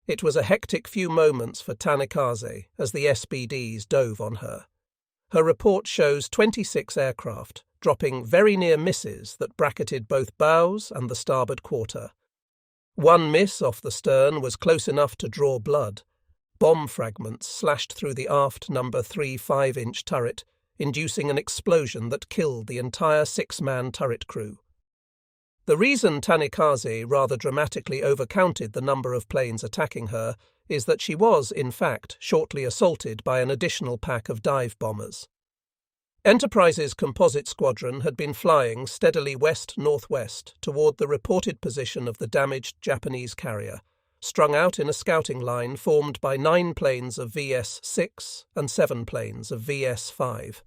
S1: It was a hectic few moments for Tanikaze as the SBDs dove on her. Her report shows 26 aircraft, dropping very near misses that bracketed both bows and the starboard quarter. One miss off the stern was close enough to draw blood. Bomb fragments slashed through the aft number 3 5-inch turret, inducing an explosion that killed the entire 6-man turret crew. The reason Tanikaze rather dramatically overcounted the number of planes attacking her is that she was, in fact, shortly assaulted by an additional pack of dive bombers. Enterprise's composite squadron had been flying steadily west-northwest toward the reported position of the damaged Japanese carrier, strung out in a scouting line formed by 9 planes of VS-6 and 7 planes of VS-5.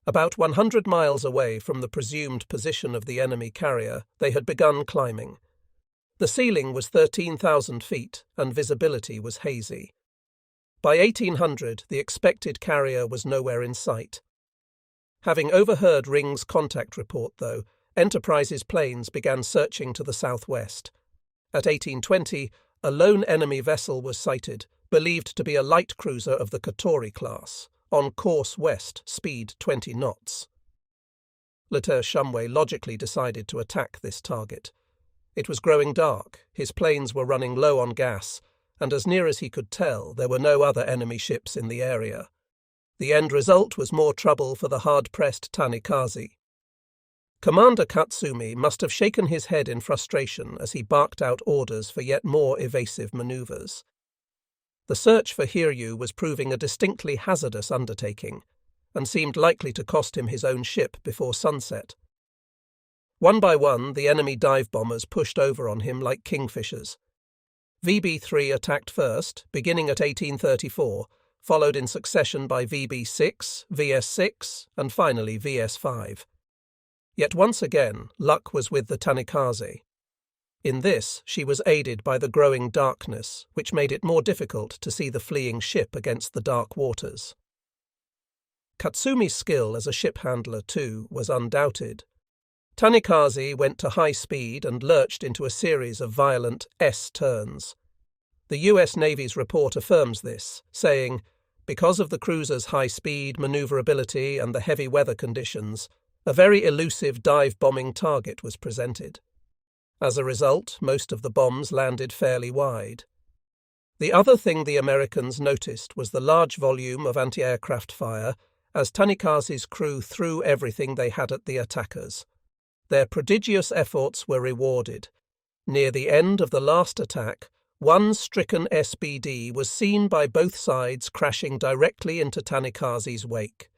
S1: About 100 miles away from the presumed position of the enemy carrier, they had begun climbing. The ceiling was 13,000 feet, and visibility was hazy. By 1800, the expected carrier was nowhere in sight. Having overheard Ring's contact report, though, Enterprise's planes began searching to the southwest. At 1820, a lone enemy vessel was sighted, believed to be a light cruiser of the Katori class, on course west, speed 20 knots. Lieutenant Shumway logically decided to attack this target. It was growing dark, his planes were running low on gas, and as near as he could tell, there were no other enemy ships in the area. The end result was more trouble for the hard-pressed Tanikaze. Commander Katsumi must have shaken his head in frustration as he barked out orders for yet more evasive manoeuvres. The search for Hiryu was proving a distinctly hazardous undertaking, and seemed likely to cost him his own ship before sunset. One by one, the enemy dive bombers pushed over on him like kingfishers. VB-3 attacked first, beginning at 1834, followed in succession by VB-6, VS-6, and finally VS-5. Yet once again, luck was with the Tanikaze. In this, she was aided by the growing darkness, which made it more difficult to see the fleeing ship against the dark waters. Katsumi's skill as a ship handler, too, was undoubted. Tanikaze went to high speed and lurched into a series of violent S-turns. The U.S. Navy's report affirms this, saying, because of the cruiser's high speed, maneuverability, and the heavy weather conditions, a very elusive dive-bombing target was presented. As a result, most of the bombs landed fairly wide. The other thing the Americans noticed was the large volume of anti-aircraft fire as Tanikaze's crew threw everything they had at the attackers. Their prodigious efforts were rewarded. Near the end of the last attack, one stricken SBD was seen by both sides crashing directly into Tanikaze's wake.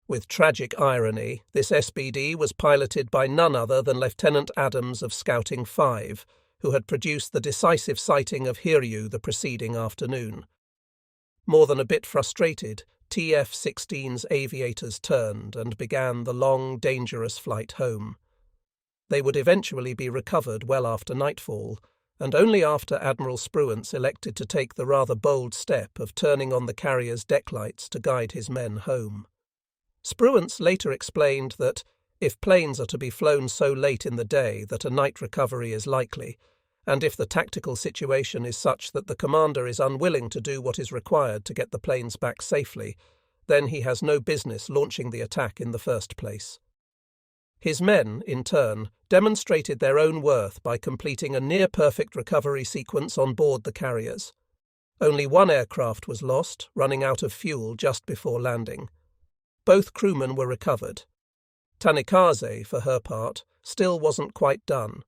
S1: With tragic irony, this SBD was piloted by none other than Lieutenant Adams of Scouting 5, who had produced the decisive sighting of Hiryu the preceding afternoon. More than a bit frustrated, TF-16's aviators turned and began the long, dangerous flight home. They would eventually be recovered well after nightfall, and only after Admiral Spruance elected to take the rather bold step of turning on the carrier's deck lights to guide his men home. Spruance later explained that, if planes are to be flown so late in the day that a night recovery is likely, and if the tactical situation is such that the commander is unwilling to do what is required to get the planes back safely, then he has no business launching the attack in the first place. His men, in turn, demonstrated their own worth by completing a near-perfect recovery sequence on board the carriers. Only one aircraft was lost, running out of fuel just before landing. Both crewmen were recovered. Tanikaze, for her part, still wasn't quite done.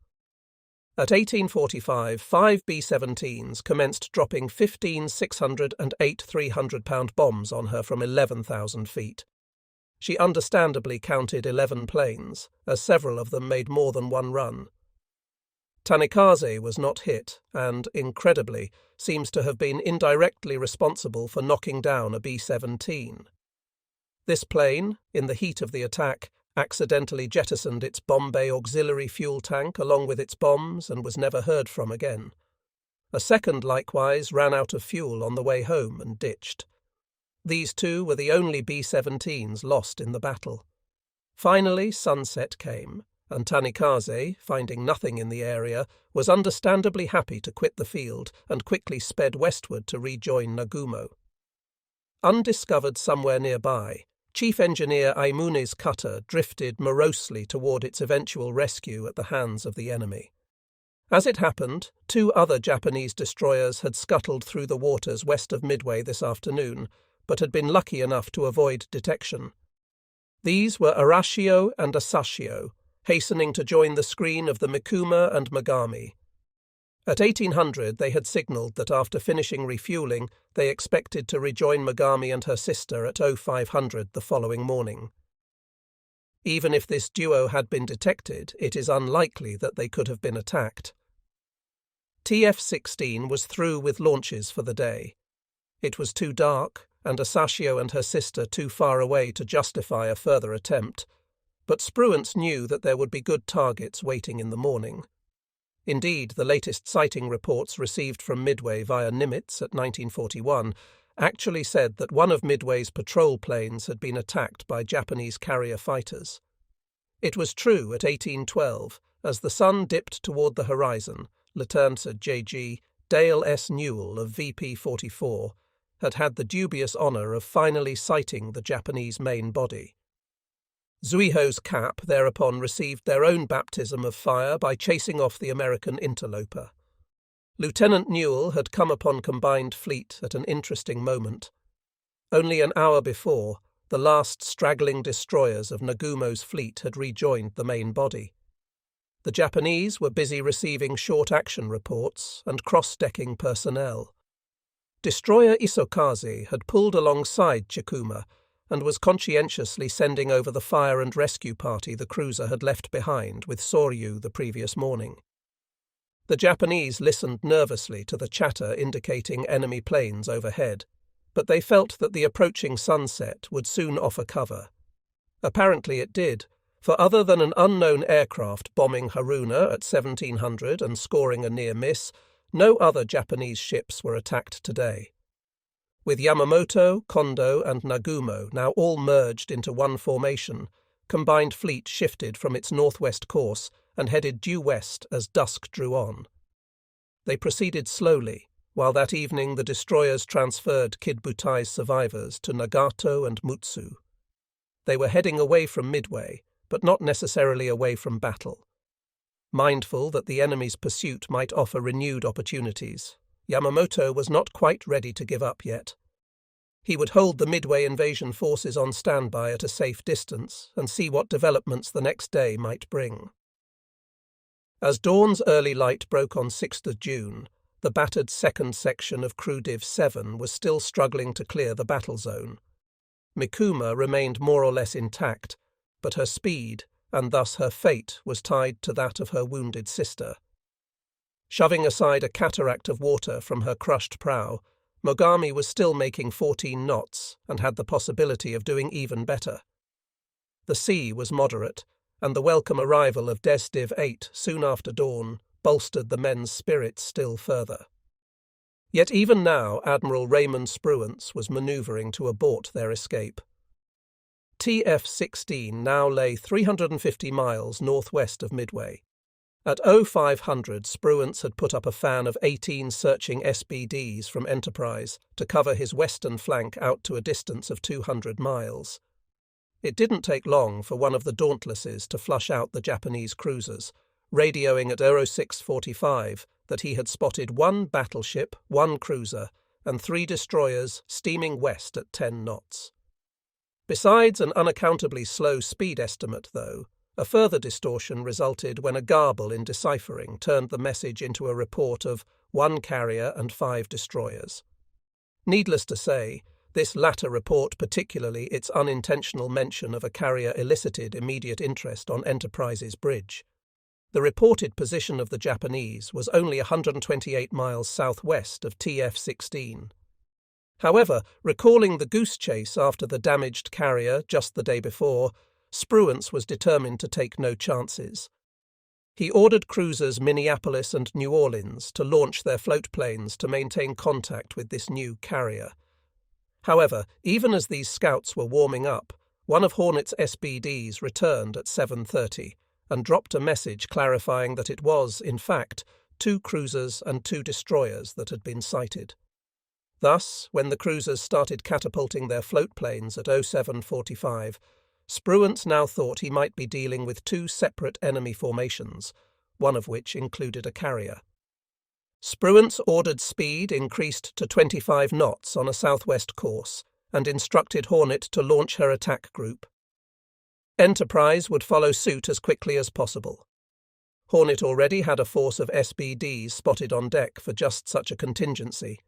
S1: At 1845, 5 B-17s commenced dropping 15 600 and 8 300-pound bombs on her from 11,000 feet. She understandably counted 11 planes, as several of them made more than one run. Tanikaze was not hit and, incredibly, seems to have been indirectly responsible for knocking down a B-17. This plane, in the heat of the attack, accidentally jettisoned its bomb bay auxiliary fuel tank along with its bombs and was never heard from again. A second likewise ran out of fuel on the way home and ditched. These two were the only B-17s lost in the battle. Finally, sunset came, and Tanikaze, finding nothing in the area, was understandably happy to quit the field and quickly sped westward to rejoin Nagumo. Undiscovered somewhere nearby, Chief Engineer Aimune's cutter drifted morosely toward its eventual rescue at the hands of the enemy. As it happened, 2 other Japanese destroyers had scuttled through the waters west of Midway this afternoon, but had been lucky enough to avoid detection. These were Arashio and Asashio, hastening to join the screen of the Mikuma and Megami. At 1800 they had signalled that after finishing refuelling they expected to rejoin Megami and her sister at 0500 the following morning. Even if this duo had been detected, it is unlikely that they could have been attacked. TF-16 was through with launches for the day. It was too dark, and Asashio and her sister too far away to justify a further attempt, but Spruance knew that there would be good targets waiting in the morning. Indeed, the latest sighting reports received from Midway via Nimitz at 1941 actually said that one of Midway's patrol planes had been attacked by Japanese carrier fighters. It was true at 1812, as the sun dipped toward the horizon, Lieutenant J.G. Dale S. Newell of VP-44 had had the dubious honour of finally sighting the Japanese main body. Zuiho's Cap thereupon received their own baptism of fire by chasing off the American interloper. Lieutenant Newell had come upon Combined Fleet at an interesting moment. Only an hour before, the last straggling destroyers of Nagumo's fleet had rejoined the main body. The Japanese were busy receiving short-action reports and cross-decking personnel. Destroyer Isokaze had pulled alongside Chikuma and was conscientiously sending over the fire and rescue party the cruiser had left behind with Soryu the previous morning. The Japanese listened nervously to the chatter indicating enemy planes overhead, but they felt that the approaching sunset would soon offer cover. Apparently it did, for other than an unknown aircraft bombing Haruna at 1700 and scoring a near miss, no other Japanese ships were attacked today. With Yamamoto, Kondo, and Nagumo now all merged into one formation, Combined Fleet shifted from its northwest course and headed due west as dusk drew on. They proceeded slowly, while that evening the destroyers transferred Kid Butai's survivors to Nagato and Mutsu. They were heading away from Midway, but not necessarily away from battle. Mindful that the enemy's pursuit might offer renewed opportunities, Yamamoto was not quite ready to give up yet. He would hold the Midway invasion forces on standby at a safe distance and see what developments the next day might bring. As dawn's early light broke on 6th of June, the battered second section of Crew Div 7 was still struggling to clear the battle zone. Mikuma remained more or less intact, but her speed, and thus her fate, was tied to that of her wounded sister. Shoving aside a cataract of water from her crushed prow, Mogami was still making 14 knots and had the possibility of doing even better. The sea was moderate, and the welcome arrival of Div 8 soon after dawn bolstered the men's spirits still further. Yet even now Admiral Raymond Spruance was manoeuvring to abort their escape. TF-16 now lay 350 miles northwest of Midway. At 0500, Spruance had put up a fan of 18 searching SBDs from Enterprise to cover his western flank out to a distance of 200 miles. It didn't take long for one of the Dauntlesses to flush out the Japanese cruisers, radioing at 0645 that he had spotted 1 battleship, 1 cruiser, and 3 destroyers steaming west at 10 knots. Besides an unaccountably slow speed estimate, though, a further distortion resulted when a garble in deciphering turned the message into a report of 1 carrier and 5 destroyers. Needless to say, this latter report, particularly its unintentional mention of a carrier, elicited immediate interest on Enterprise's bridge. The reported position of the Japanese was only 128 miles southwest of TF-16. However, recalling the goose chase after the damaged carrier just the day before, Spruance was determined to take no chances. He ordered cruisers Minneapolis and New Orleans to launch their float planes to maintain contact with this new carrier. However, even as these scouts were warming up, one of Hornet's SBDs returned at 7:30 and dropped a message clarifying that it was, in fact, 2 cruisers and 2 destroyers that had been sighted. Thus, when the cruisers started catapulting their float planes at 07:45, Spruance now thought he might be dealing with 2 separate enemy formations, one of which included a carrier. Spruance ordered speed increased to 25 knots on a southwest course and instructed Hornet to launch her attack group. Enterprise would follow suit as quickly as possible. Hornet already had a force of SBDs spotted on deck for just such a contingency.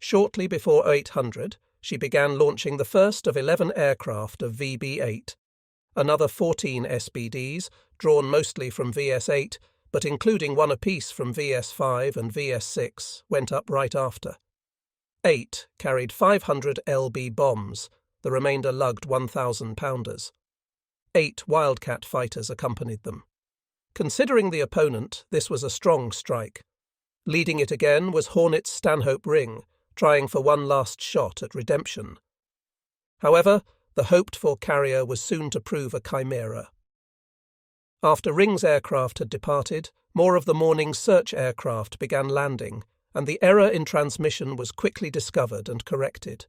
S1: Shortly before 800, she began launching the first of 11 aircraft of VB-8. Another 14 SBDs, drawn mostly from VS-8, but including one apiece from VS-5 and VS-6, went up right after. 8 carried 500 LB bombs, the remainder lugged 1,000-pounders. 8 Wildcat fighters accompanied them. Considering the opponent, this was a strong strike. Leading it again was Hornet's Stanhope Ring, trying for one last shot at redemption. However, the hoped-for carrier was soon to prove a chimera. After Ring's aircraft had departed, more of the morning's search aircraft began landing, and the error in transmission was quickly discovered and corrected.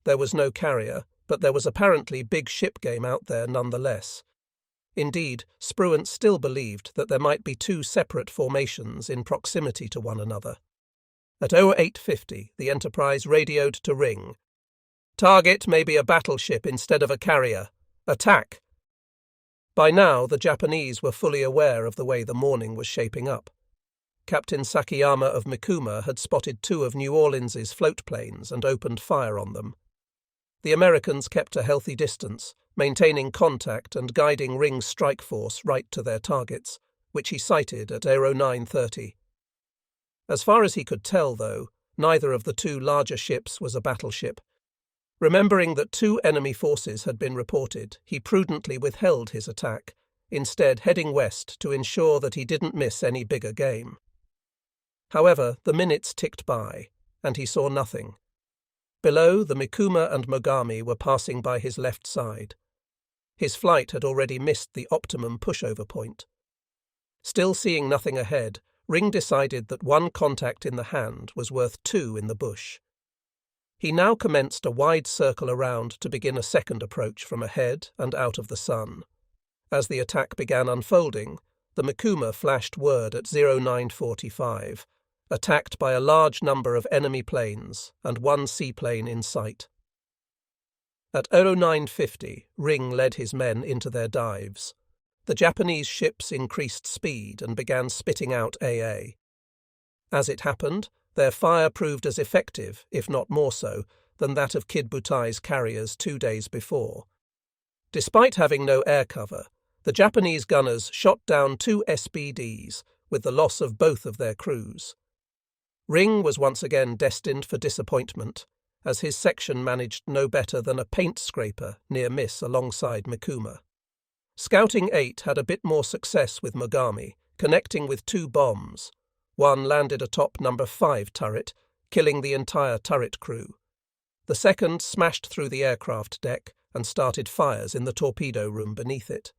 S1: There was no carrier, but there was apparently big ship game out there nonetheless. Indeed, Spruance still believed that there might be 2 separate formations in proximity to one another. At 0850, the Enterprise radioed to Ring. "Target may be a battleship instead of a carrier. Attack!" By now, the Japanese were fully aware of the way the morning was shaping up. Captain Sakiyama of Mikuma had spotted 2 of New Orleans's float planes and opened fire on them. The Americans kept a healthy distance, maintaining contact and guiding Ring's strike force right to their targets, which he sighted at 0930. As far as he could tell, though, neither of the 2 larger ships was a battleship. Remembering that 2 enemy forces had been reported, he prudently withheld his attack, instead heading west to ensure that he didn't miss any bigger game. However, the minutes ticked by, and he saw nothing. Below, the Mikuma and Mogami were passing by his left side. His flight had already missed the optimum pushover point. Still seeing nothing ahead, Ring decided that 1 contact in the hand was worth 2 in the bush. He now commenced a wide circle around to begin a second approach from ahead and out of the sun. As the attack began unfolding, the Mikuma flashed word at 0945, attacked by a large number of enemy planes and 1 seaplane in sight. At 0950, Ring led his men into their dives. The Japanese ships increased speed and began spitting out AA. As it happened, their fire proved as effective, if not more so, than that of Kid Butai's carriers 2 days before. Despite having no air cover, the Japanese gunners shot down 2 SBDs, with the loss of both of their crews. Ring was once again destined for disappointment, as his section managed no better than a paint scraper near miss alongside Mikuma. Scouting 8 had a bit more success with Mogami, connecting with 2 bombs. One landed atop number 5 turret, killing the entire turret crew. The second smashed through the aircraft deck and started fires in the torpedo room beneath it.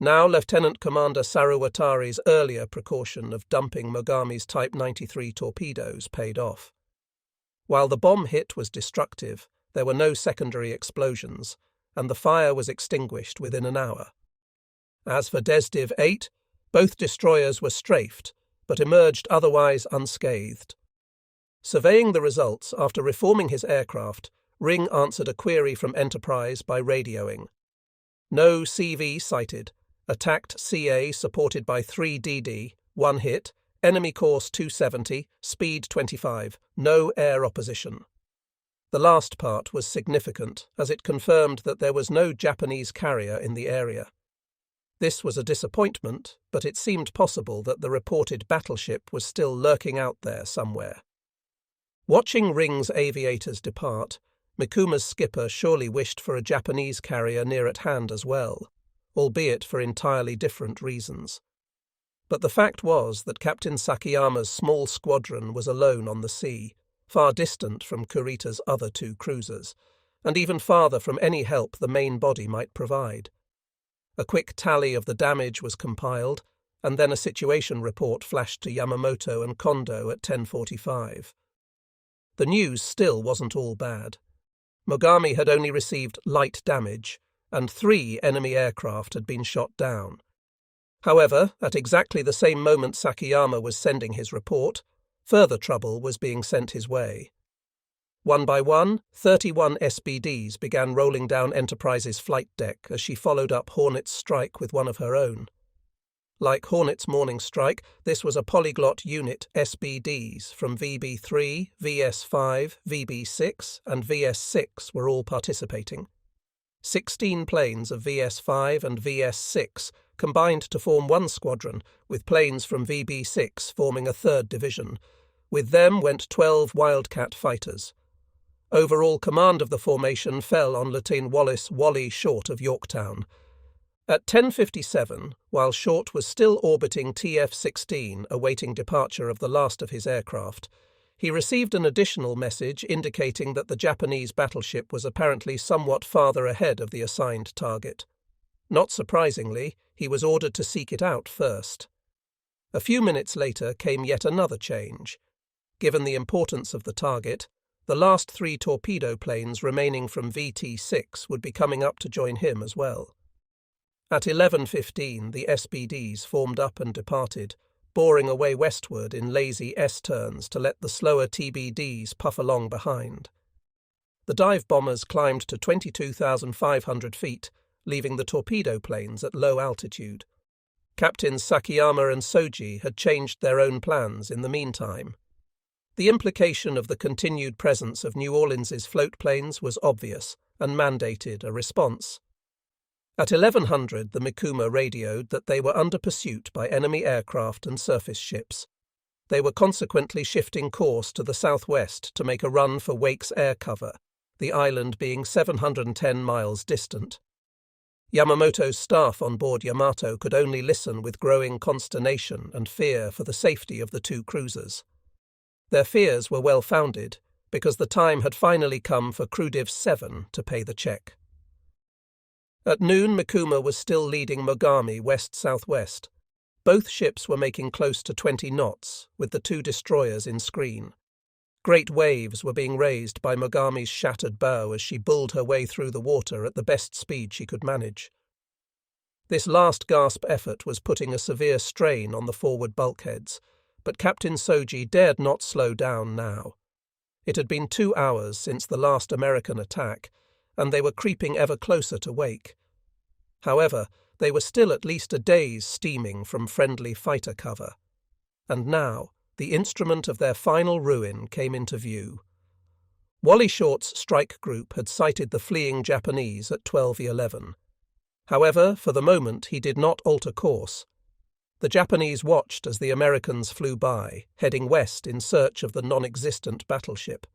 S1: Now Lieutenant Commander Saruwatari's earlier precaution of dumping Mogami's Type 93 torpedoes paid off. While the bomb hit was destructive, there were no secondary explosions, and the fire was extinguished within an hour. As for Desdiv 8, both destroyers were strafed, but emerged otherwise unscathed. Surveying the results after reforming his aircraft, Ring answered a query from Enterprise by radioing. No CV sighted. Attacked CA supported by 3 DD, 1 hit, enemy course 270, speed 25, no air opposition. The last part was significant, as it confirmed that there was no Japanese carrier in the area. This was a disappointment, but it seemed possible that the reported battleship was still lurking out there somewhere. Watching Ring's aviators depart, Mikuma's skipper surely wished for a Japanese carrier near at hand as well, albeit for entirely different reasons. But the fact was that Captain Sakayama's small squadron was alone on the sea, far distant from Kurita's other two cruisers, and even farther from any help the main body might provide. A quick tally of the damage was compiled, and then a situation report flashed to Yamamoto and Kondo at 10:45. The news still wasn't all bad. Mogami had only received light damage, and 3 enemy aircraft had been shot down. However, at exactly the same moment Sakayama was sending his report, further trouble was being sent his way. One by one, 31 SBDs began rolling down Enterprise's flight deck as she followed up Hornet's strike with one of her own. Like Hornet's morning strike, this was a polyglot unit SBDs from VB3, VS5, VB6 and VS6 were all participating. 16 planes of VS5 and VS6 combined to form one squadron, with planes from VB6 forming a third division. With them went 12 Wildcat fighters. Overall command of the formation fell on Lieutenant Wallace Wally Short of Yorktown. At 10:57, while Short was still orbiting TF-16 awaiting departure of the last of his aircraft, he received an additional message indicating that the Japanese battleship was apparently somewhat farther ahead of the assigned target. Not surprisingly, he was ordered to seek it out first. A few minutes later came yet another change. Given the importance of the target, the last 3 torpedo planes remaining from VT-6 would be coming up to join him as well. At 11:15, the SBDs formed up and departed, boring away westward in lazy S-turns to let the slower TBDs puff along behind. The dive bombers climbed to 22,500 feet, leaving the torpedo planes at low altitude. Captains Sakayama and Soji had changed their own plans in the meantime. The implication of the continued presence of New Orleans's float planes was obvious and mandated a response. At 1100, the Mikuma radioed that they were under pursuit by enemy aircraft and surface ships. They were consequently shifting course to the southwest to make a run for Wake's air cover, the island being 710 miles distant. Yamamoto's staff on board Yamato could only listen with growing consternation and fear for the safety of the 2 cruisers. Their fears were well-founded, because the time had finally come for Crew Div 7 to pay the check. At noon, Mikuma was still leading Mogami west-southwest. Both ships were making close to 20 knots, with the 2 destroyers in screen. Great waves were being raised by Mogami's shattered bow as she bulled her way through the water at the best speed she could manage. This last gasp effort was putting a severe strain on the forward bulkheads, but Captain Soji dared not slow down now. It had been 2 hours since the last American attack, and they were creeping ever closer to Wake. However, they were still at least a day's steaming from friendly fighter cover. And now, the instrument of their final ruin came into view. Wally Short's strike group had sighted the fleeing Japanese at 12:11. However, for the moment he did not alter course. The Japanese watched as the Americans flew by, heading west in search of the non-existent battleship.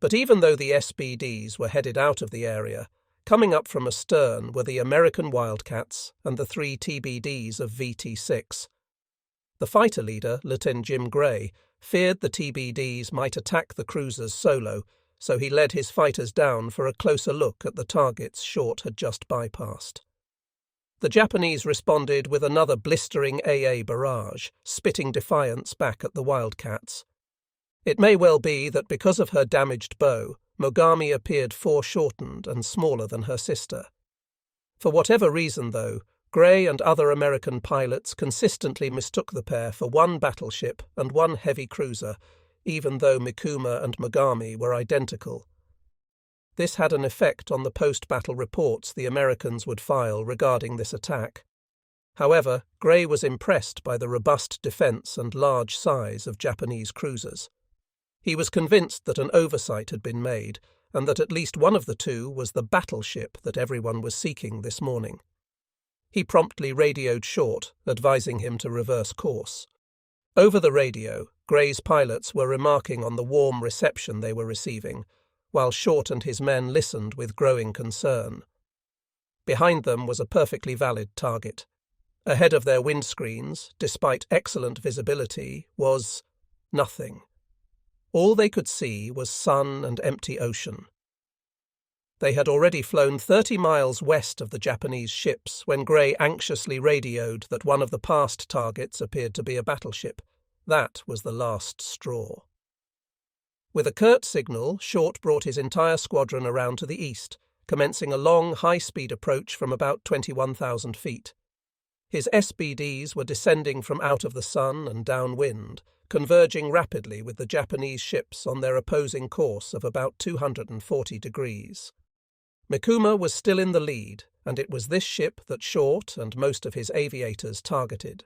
S1: But even though the SBDs were headed out of the area, coming up from astern were the American Wildcats and the 3 TBDs of VT-6. The fighter leader, Lieutenant Jim Gray, feared the TBDs might attack the cruisers solo, so he led his fighters down for a closer look at the targets Short had just bypassed. The Japanese responded with another blistering AA barrage, spitting defiance back at the Wildcats. It may well be that because of her damaged bow, Mogami appeared foreshortened and smaller than her sister. For whatever reason, though, Gray and other American pilots consistently mistook the pair for one battleship and one heavy cruiser, even though Mikuma and Mogami were identical. This had an effect on the post-battle reports the Americans would file regarding this attack. However, Gray was impressed by the robust defence and large size of Japanese cruisers. He was convinced that an oversight had been made, and that at least one of the two was the battleship that everyone was seeking this morning. He promptly radioed Short, advising him to reverse course. Over the radio, Gray's pilots were remarking on the warm reception they were receiving, while Short and his men listened with growing concern. Behind them was a perfectly valid target. Ahead of their windscreens, despite excellent visibility, was nothing. All they could see was sun and empty ocean. They had already flown 30 miles west of the Japanese ships when Gray anxiously radioed that one of the past targets appeared to be a battleship. That was the last straw. With a curt signal, Short brought his entire squadron around to the east, commencing a long, high-speed approach from about 21,000 feet. His SBDs were descending from out of the sun and downwind, converging rapidly with the Japanese ships on their opposing course of about 240 degrees. Mikuma was still in the lead, and it was this ship that Short and most of his aviators targeted.